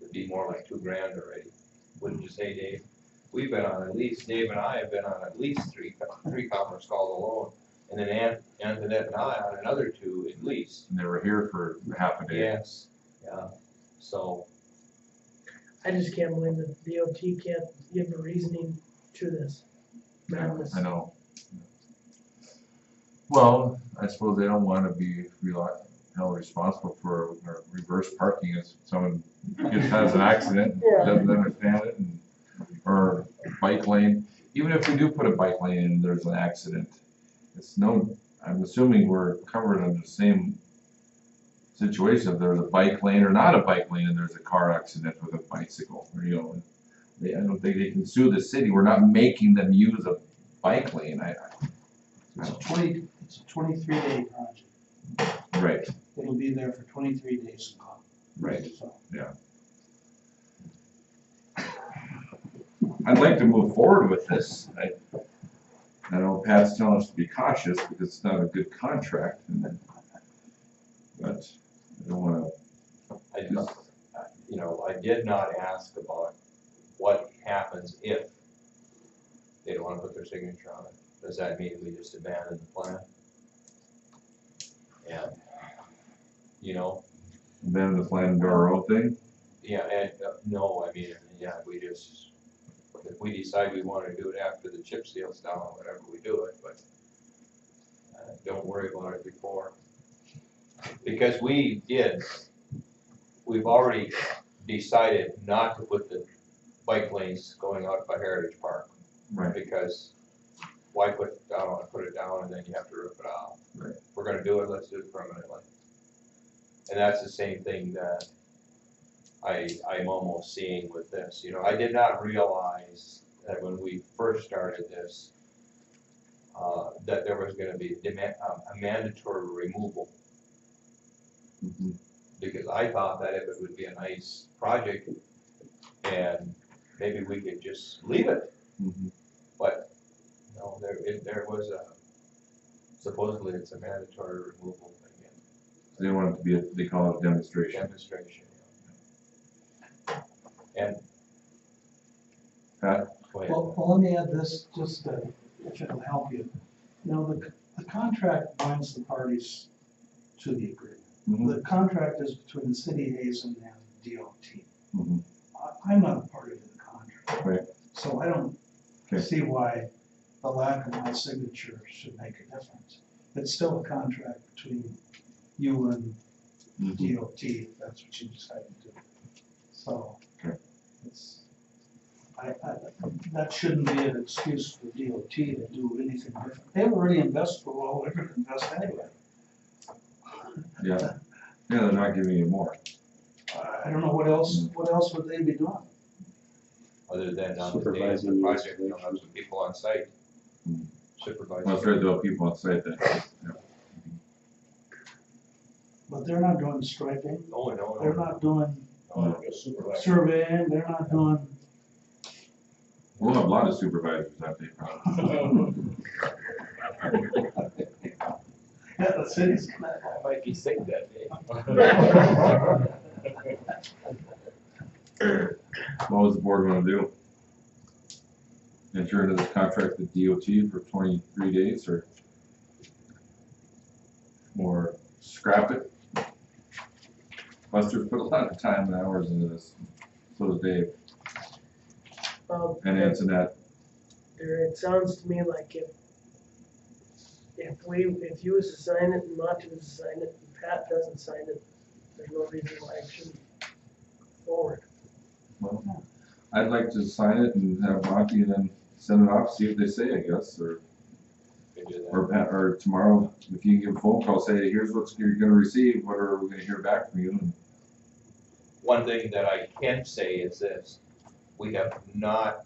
would be more like $2,000 already. Wouldn't you say, Dave? We've been on at least, Dave and I have been on at least three conference calls alone. And then Antoinette and I on another 2 at least. And they were here for half a day. Yes, yeah, so. I just can't believe that DOT can't give a reasoning to this madness. I know. Well, I suppose they don't want to be held responsible for reverse parking if someone has an accident, Yeah. doesn't understand it, or bike lane. Even if we do put a bike lane in, there's an accident. I'm assuming we're covered under the same situation. If there's a bike lane or not a bike lane and there's a car accident with a bicycle, or, you know, I don't think they can sue the city. We're not making them use a bike lane. It's a 23-day project. Right, It'll be there for 23 days to come. right. So, Yeah. I'd like to move forward with this. I know Pat's telling us to be cautious because it's not a good contract, and then, but I don't wanna, I just, you know, I did not ask about what happens if they don't wanna put their signature on it. Does that mean we just abandon the plan? And, you know, abandon the plan and do our own thing. yeah, and, no, I mean, yeah, we just, if we decide we wanna do it after the chip seal's down, whatever, we do it, but don't worry about it before. Because we've already decided not to put the bike lanes going out by Heritage Park. Right. Because why put it down and then you have to rip it out? Right. If we're gonna do it, let's do it permanently. And that's the same thing that I'm almost seeing with this. You know, I did not realize that when we first started this, that there was gonna be a mandatory removal. Mm-hmm. Because I thought that if it would be a nice project and maybe we could just leave it. Mm-hmm. But, no, there was supposedly it's a mandatory removal thing. They want it to be, they call it a demonstration. Demonstration. And. Pat? Go ahead. Well, let me add this, just if it'll help you. You know, the contract binds the parties to the agreement. Mm-hmm. The contract is between the city of Hazen and DOT. Mm-hmm. I'm not a party to the contract. Right. So I don't Okay. see why the lack of my signature should make a difference. It's still a contract between you and Mm-hmm. DOT, if that's what you decide to do. So, Okay. that shouldn't be an excuse for DOT to do anything different. They've already invested for all they're gonna invest anyway. Yeah. Yeah, they're not giving you more. I don't know what else would they be doing? Other than on the day of the project, you'll have some people on site. Supervising. Well, that's right, there'll be people on site then. Yeah. But they're not doing striping, No. they're not doing Supervising. surveying, they're not doing. We'll have a lot of supervisors that day probably. Yeah, the city's gonna. I might be sick that day. What was the board gonna do? Enter into this contract with DOT for 23 days or scrap it? Buster's put a lot of time and hours into this, so does Dave and Antoinette. It sounds to me like if you was to sign it and Monty was to sign it and Pat doesn't sign it, there's no reason why it shouldn't go forward. Well, I'd like to sign it and have Monty and then send it off, see what they say, I guess, or Pat, or tomorrow, if you give a phone call, say, here's what you're gonna receive, what are we gonna hear back from you? And One thing that I can say is this, we have not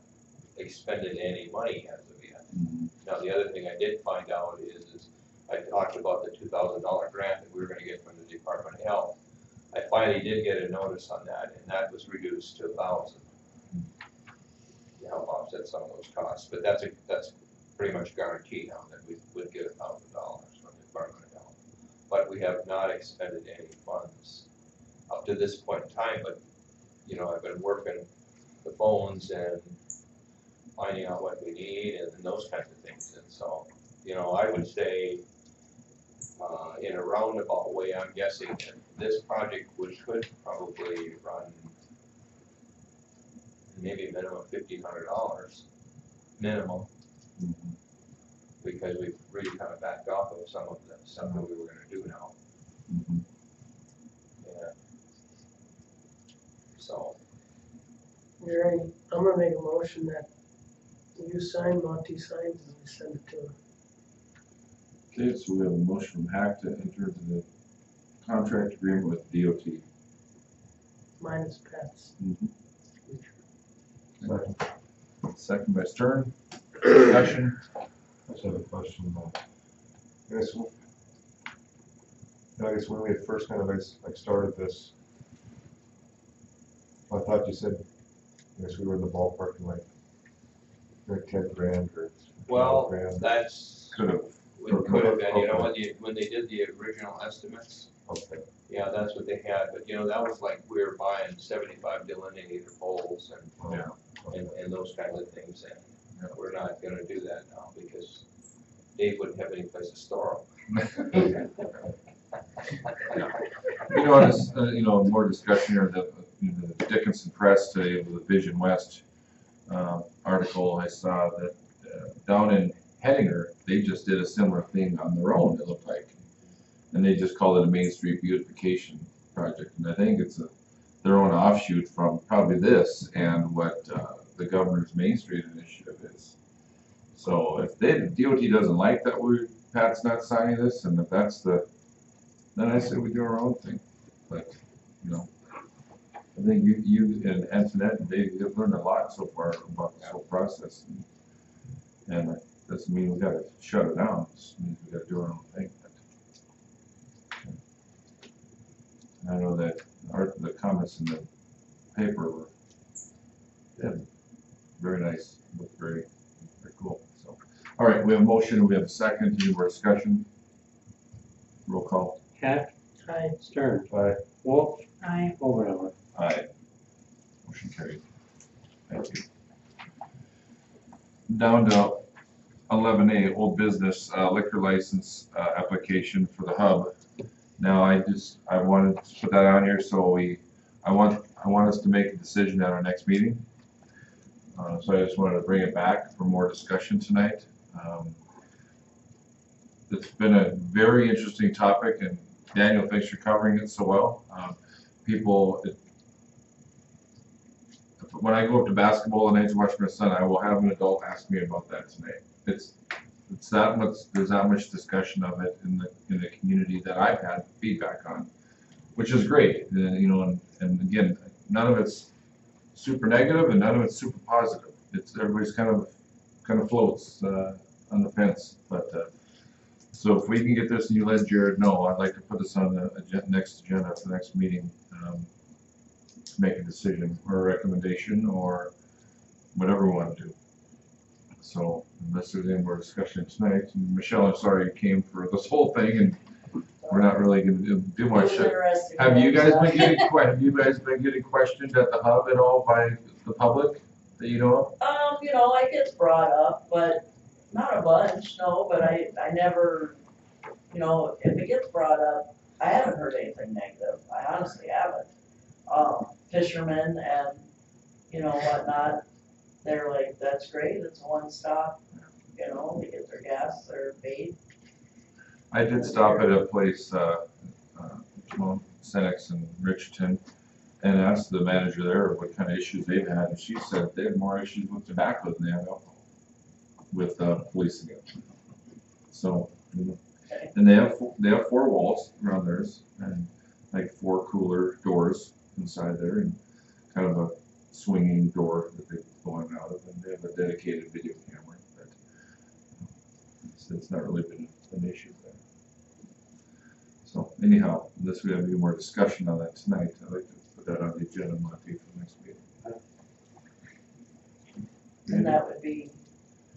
expended any money as of yet. Now, the other thing I did find out is I talked about the $2,000 grant that we were gonna get from the Department of Health. I finally did get a notice on that, and that was reduced to $1,000 to help offset some of those costs, but that's pretty much guaranteed now that we would get $1,000 from the Department of Health. But we have not expended any funds up to this point in time, but, you know, I've been working the phones and finding out what we need and those kinds of things, and so, you know, I would say, in a roundabout way, I'm guessing that this project could probably run maybe a minimum of $1,500, minimum, because we've really kind of backed off of some of the stuff that we were gonna do now. Yeah. So, I'm gonna make a motion that you sign, Monty signs, and we send it to him. okay, so we have a motion from Hack to enter into the contract agreement with DOT. Minus Pat's. Second by Stern, discussion. I just have a question. I guess when we had first kind of like started this, I thought you said, I guess we were in the ballpark in like 10 grand or Well, grand. that's, Could have. it could have been, you know, when they did the original estimates, Okay. yeah, that's what they had, but you know, that was like, we were buying 75 delineator poles Yeah. and those kind of things, and we're not gonna do that now, because Dave wouldn't have any place to store them. You know, this, more discussion here, the Dickinson Press today with the Vision West article, I saw that down in Henninger, they just did a similar thing on their own, it looked like. And they just called it a Main Street beautification project, and I think it's their own offshoot from probably this and what the governor's Main Street initiative is. So if DOT doesn't like that Pat's not signing this, and if that's then I say we do our own thing. But, I think you and Antoinette, they've learned a lot so far about this whole process. And it doesn't mean we gotta shut it down, it just means we gotta do our own thing. I know that the comments in the paper were very nice, looked very cool. So, all right, we have a motion, we have a second, any more discussion? Roll call. Hack, Aye. Stern, Wolf, Aye. Overmiller. Aye. Motion carried. Thank you. Down to 11A, old business liquor license application for the hub. Now, I wanted to put that on here, so I want us to make a decision at our next meeting. So I just wanted to bring it back for more discussion tonight. It's been a very interesting topic, and Daniel, thanks for covering it so well. When I go up to basketball and I watch my son, I will have an adult ask me about that tonight. It's that much. There's that much discussion of it in the community that I've had feedback on, which is great. And again, none of it's super negative and none of it's super positive. Everybody's kind of floats on the fence. But so if we can get this and you let Jared know, I'd like to put this on the next agenda for the next meeting. Make a decision or a recommendation or whatever we want to do. So unless there's any more discussion tonight, and Michelle, I'm sorry you came for this whole thing, and we're not really going to do much. Have you guys been getting questioned at the hub at all by the public that you know of? It gets brought up, but not a bunch, no, but I never, if it gets brought up, I haven't heard anything negative. I honestly haven't. Fishermen and, whatnot, they're like, that's great, it's a one-stop, they get their gas, their bait. I did stop at a place, Senex in Richardson, and asked the manager there what kind of issues they've had, and she said they had more issues with tobacco than they have alcohol, with policing it. So, and they have 4 walls around theirs, and like 4 cooler doors inside there, and kind of a swinging door that they go in and out of, and they have a dedicated video camera, but it's not really been an issue there. So anyhow, unless we have any more discussion on that tonight, I'd like to put that on the agenda, Monty, for the next meeting. And that would be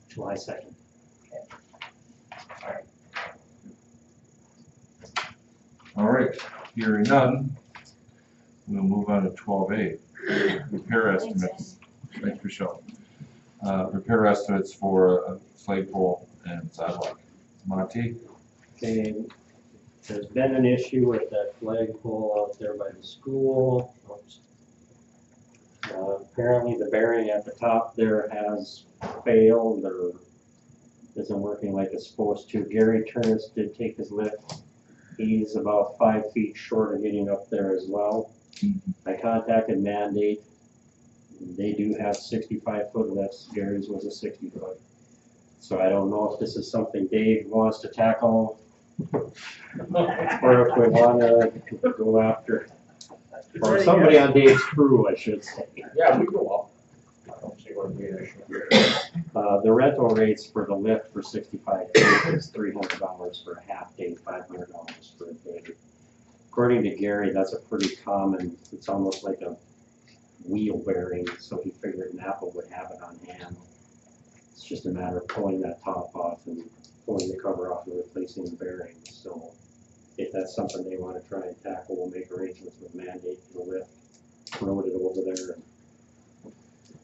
July 2nd. All right, hearing none, we'll move on to 12A, repair estimates. Thanks, Michelle. Repair estimates for a flagpole and sidewalk. Monty? Okay, there's been an issue with that flagpole out there by the school. Apparently the bearing at the top there has failed or isn't working like it's supposed to. Gary Turnus did take his lift. He's about 5 feet short of getting up there as well. I contacted Mandate. They do have 65-foot lifts. Gary's was a 60-foot. So I don't know if this is something Dave wants to tackle or if we want to go after, or somebody on Dave's crew, I should say. Yeah, we go up. I don't see what would be an issue. The rental rates for the lift for 65 feet is $300 for a half day, $500 for a day. According to Gary, that's a pretty common, it's almost like a wheel bearing, so he figured Napa would have it on hand. It's just a matter of pulling that top off and pulling the cover off and replacing the bearings. So if that's something they wanna try and tackle, we'll make arrangements with Mandate to lift, load it over there.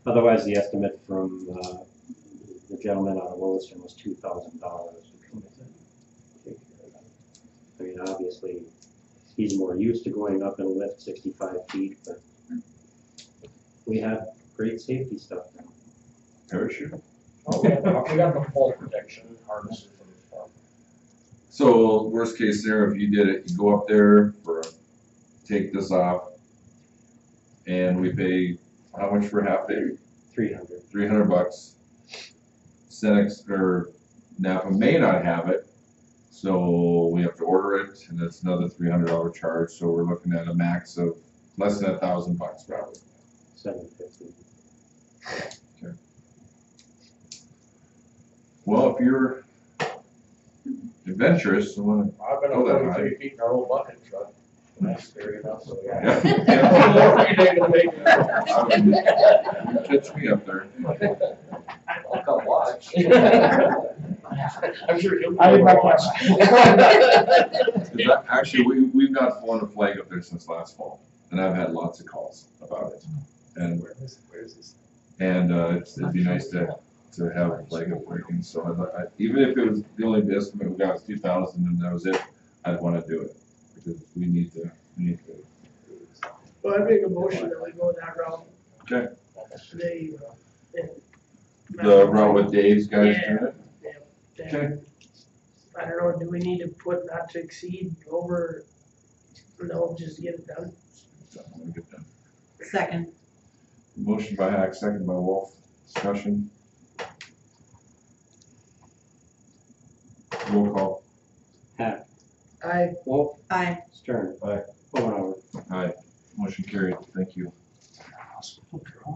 Otherwise, the estimate from, the gentleman out of Williston was $2,000. I mean, obviously, he's more used to going up and lift 65 feet, but we have great safety stuff now. Parachute? Okay, we got the fall protection harnesses and stuff. So worst case scenario, if you did it, you go up there take this off, and we pay, how much for half day? 300. $300. Senex or Napa may not have it, so we have to order it, and it's another $300 charge. So we're looking at a max of less than $1,000 probably. $750. Okay. Well, if you're adventurous and want to I've been go that up high. 33 feet in our old bucket truck. That's scary enough, so yeah. Catch me up there. I'll come watch. I'm sure you'll I would come like watch. Actually, we've not flown a flag up there since last fall, and I've had lots of calls about it. And Where is this? and it'd be nice to have a flag up there. And so even if it was the only estimate we got was 2,000 and that was it, I'd want to do it because we need to. Well, I make a motion that we go that route. Okay. They, The route with Dave's guys doing it? yeah. Okay. I don't know, do we need to put not to exceed over, no, just get it done? Something to get done. Second. Motion by Hack, second by Wolf. Discussion. Roll call. Hack. Aye. Wolf. Aye. Stern. Aye. Over. Aye. Motion carried. Thank you.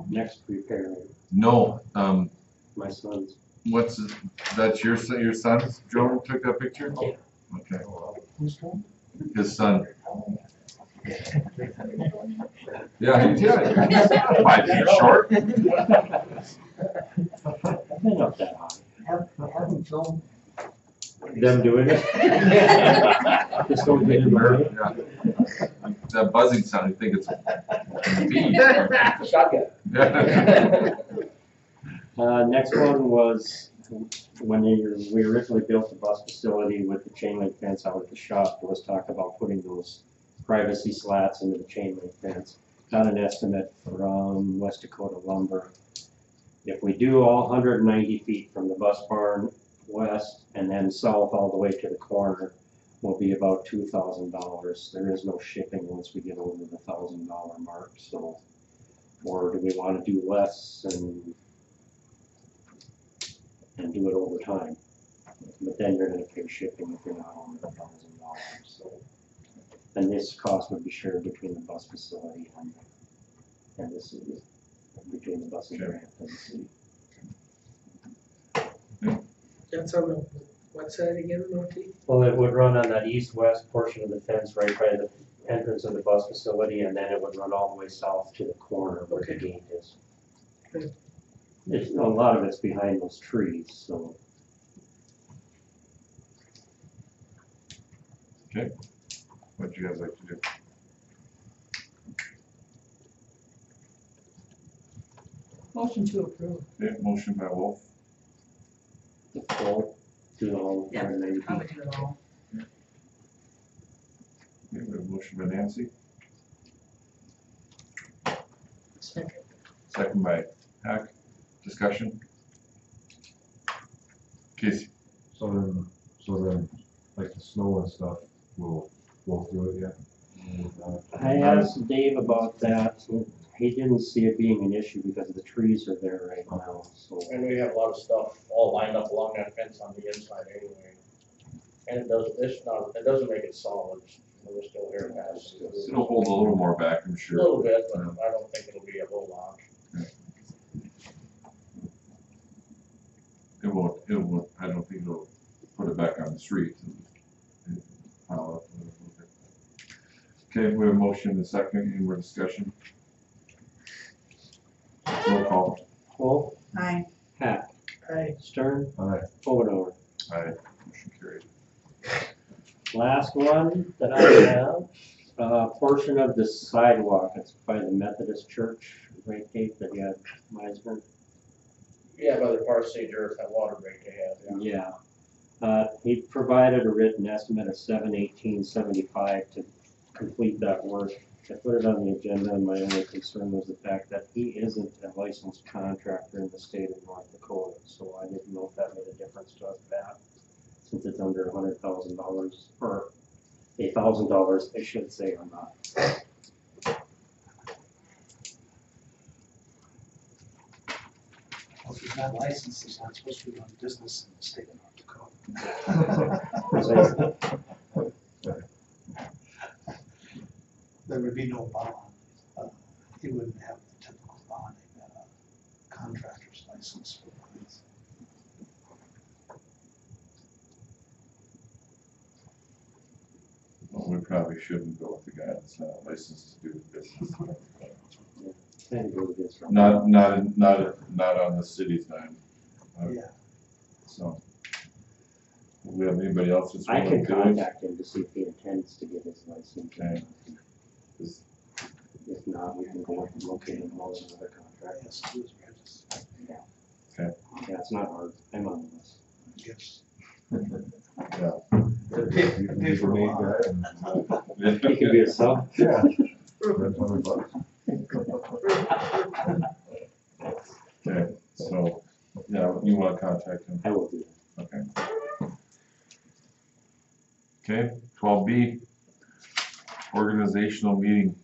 Next repair, No, my son's. that's your son? Joe took that picture? Yeah. Okay. Who's going? His son. Yeah, he's 5 feet short. I've been up that high. Have them film. Them doing it? Just don't get in the way. Yeah. That buzzing sound, you think it's a bee. Shotgun. Next one was when we originally built the bus facility with the chain link fence out at the shop, there was talk about putting those privacy slats into the chain link fence. Got an estimate from West Dakota Lumber. If we do all 190 feet from the bus barn west and then south all the way to the corner, will be about $2,000. There is no shipping once we get over the $1,000 mark. So, or do we want to do less and do it over time? But then you're going to pay shipping if you're not over the $1,000. So, and this cost would be shared between the bus facility and the city, between the bus and grant and the city. That's on the, what side again, Monty? Well, it would run on that east-west portion of the fence right by the entrance of the bus facility, and then it would run all the way south to the corner where the gate is. Okay. A lot of it's behind those trees, so. Okay. What'd you guys like to do? Motion to approve. Okay, motion by Wolf. The full, do all Yeah, 190 I would feet. do it all. Okay, we have a motion by Nancy, Second. second by Hack. Discussion. Casey. So then, like the snow and stuff, we'll do it yet? I asked Dave about that. He didn't see it being an issue because the trees are there right now, so. And we have a lot of stuff all lined up along that fence on the inside anyway. And it doesn't make it solid, we're still here past. It'll hold a little more back, I'm A sure. little bit, but I don't think it'll be a whole lot. It won't, I don't think it'll put it back on the street. Pile up a little bit. Okay, we have a motion and a second, any more discussion? Roll call. Wolf. Aye. Hack. Aye. Stern, Aye. Overdauer. Aye, motion carried. Last one that I have, a portion of the sidewalk, it's by the Methodist Church, right, Kate, that you had Meisner? Yeah, by the Park St. Earth, that water break they have, yeah. Yeah. He provided a written estimate of $718.75 to complete that work. I put it on the agenda, and my only concern was the fact that he isn't a licensed contractor in the state of North Dakota, so I didn't know if that made a difference to us, Pat, since it's under $100,000, or $1,000, I should say, or not. Well, if he's not licensed, he's not supposed to be doing business in the state of North Dakota. There would be no bond. He wouldn't have the typical bonding that a contractor's license provides. Well, we probably shouldn't go with the guy that's not licensed to do business. Not on the city's dime. Yeah. So, do we have anybody else that's I willing can to do it? contact him to see if he intends to get his license. Okay. If not, we can go and locate him all in another contract. Yes, he was registered. Yeah. Okay. Yeah, it's not hard. I'm on the list. Yes. Yeah. Pay for a lot. He can be a sub. Yeah. That's $100. Okay, so, yeah, you wanna contact him? I will do that. Okay. Okay, 12B, organizational meeting.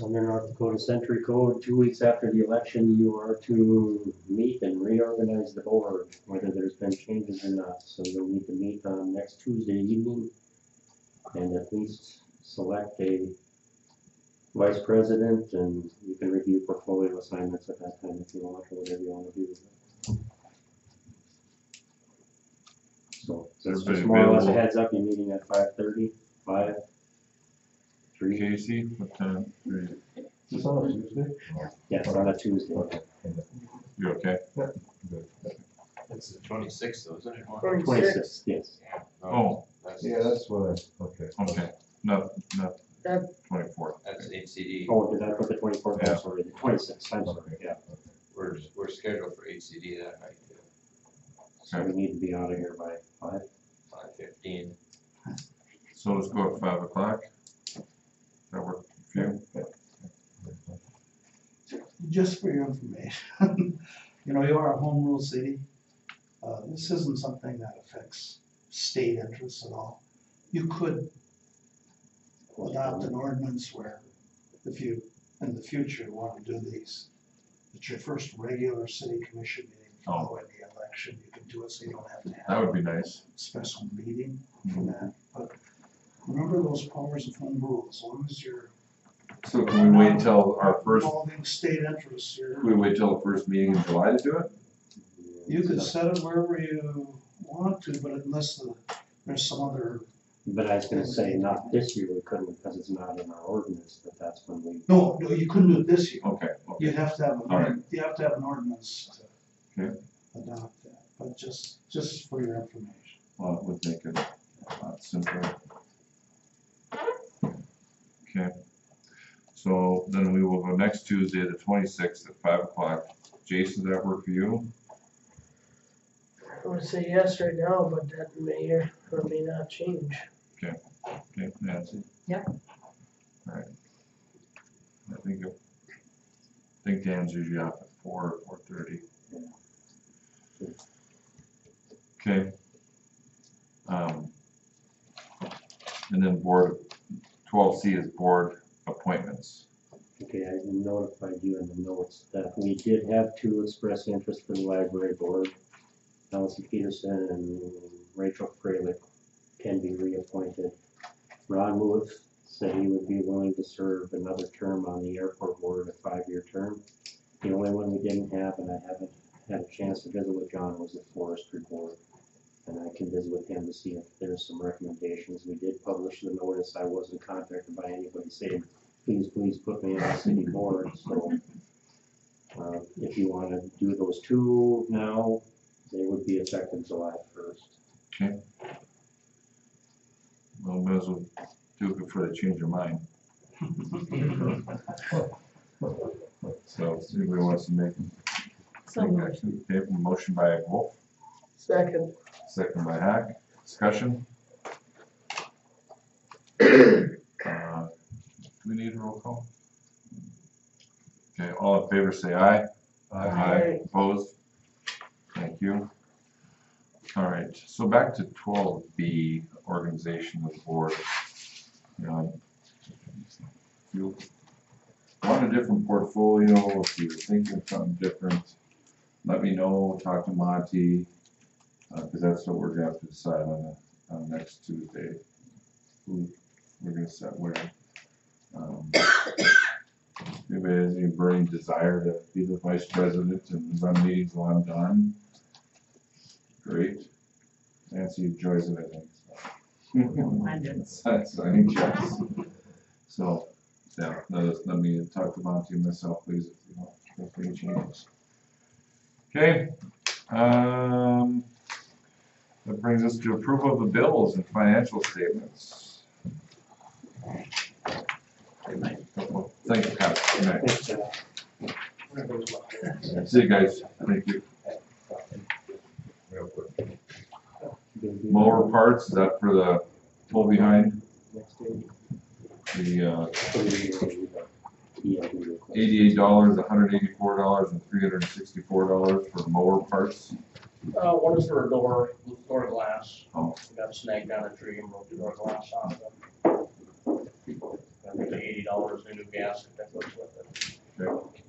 Under North Dakota Century Code, 2 weeks after the election, you are to meet and reorganize the board, whether there's been changes or not. So you'll need to meet on next Tuesday evening and at least select a vice president, and you can review portfolio assignments at that time if you want, or whatever you want to do. So it's Everybody just more or less a available? heads up, you're meeting at 5:30, 5, 3. Casey, what time? 3. Is this on a Tuesday? Yes, on a Tuesday. Okay. You okay? Yeah, good. It's the 26th though, isn't it? 26th, yes. Oh, Yeah, that's what okay. okay, not That- 24th. That's HCD. Oh, did I put the 24th? Yeah. I'm sorry, the 26th, I'm sorry, yeah. We're scheduled for HCD that night too, So we need to be out of here by 5. 5:15. So let's go at 5 o'clock. That work for you? Just for your information, you know, you are a home rule city. This isn't something that affects state interests at all. You could adopt an ordinance where if you, in the future, want to do these, it's your first regular city commission meeting following the election, you can do it so you don't have to That have would be nice. a special meeting for that. But remember those powers of home rule, as long as you're So can we wait until our first, involving state interests, can you're. we wait till the first meeting in July to do it? You could set it wherever you want to, but unless there's some other, But I was gonna say, not this year, we couldn't, because it's not in our ordinance, but that's when we. no, you couldn't do it this year. Okay. You'd have to have, All right. you have to have an ordinance Okay. to adopt that, but just for your information. Well, it would make it a lot simpler. Okay. So then we will go next Tuesday, the 26th at 5 o'clock. Jason, does that work for you? I would say yes right now, but that may or may not change. Okay, Nancy? Yep. All right. I think Dan's usually off at 4 or 4:30. Okay. And then 12C is board appointments. Okay, I notified you in the notes that we did have 2 express interest for the library board. Allison Peterson and Rachel Freilich can be reappointed. Ron Lewis said he would be willing to serve another term on the airport board, a 5-year term. The only one we didn't have, and I haven't had a chance to visit with John, was the forestry board. And I can visit with him to see if there's some recommendations. We did publish the notice. I wasn't contacted by anybody saying, please put me on the city board, so. if you wanna do those two now, they would be effective July 1st. Well, might as well do it before they change their mind. So, if anybody wants to make So moved. okay, motion by Wolf, Second. second by Hack, discussion. Do we need a roll call? Okay, all in favor say aye. Aye. Opposed? Thank you. All right, so back to 12B, organization of the board. If you want a different portfolio, if you're thinking of something different, let me know, talk to Monty, because that's what we're gonna have to decide on next Tuesday. Who we're gonna set where. If anybody has any burning desire to be the vice president and run meetings while I'm gone, great. Nancy enjoys it, I think. So. I think yes. So, yeah, let me talk to Monty and myself, please, if you want, if any changes. Okay, that brings us to approval of the bills and financial statements. Thank you, Pat. Good night. Thanks, Jeff. See you guys. Thank you. Mower parts, is that for the pull behind? The $88, $184, and $364 for mower parts. One is for a door glass. Oh. We got snagged down a tree and broke the door glass off of them. I think $80 in new gasket that goes with it. Okay.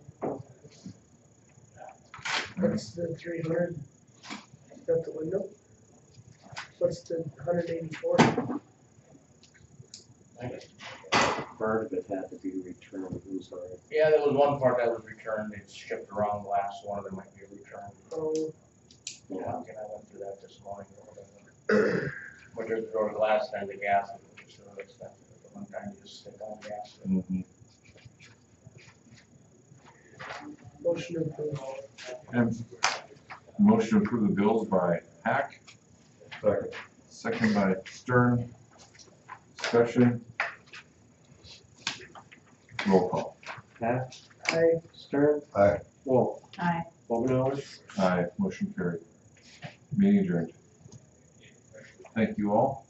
What's the 300? Is that the window? What's the 184? Part of it had to be returned, I'm sorry. Yeah, there was one part that was returned, it's shipped around glass, one of them might be returned. Oh, Yeah, and I went through that this morning. When there's a door glass and the gas, it's really expensive, but one time you just stick on gas. Mm-hmm. motion approved. And motion to approve the bills by Hack. Second by Stern. Discussion. Roll call. Hack, Aye. Stern. Aye. Wolf. Aye. Omenauer. Aye, motion carried. Meeting adjourned. Thank you all.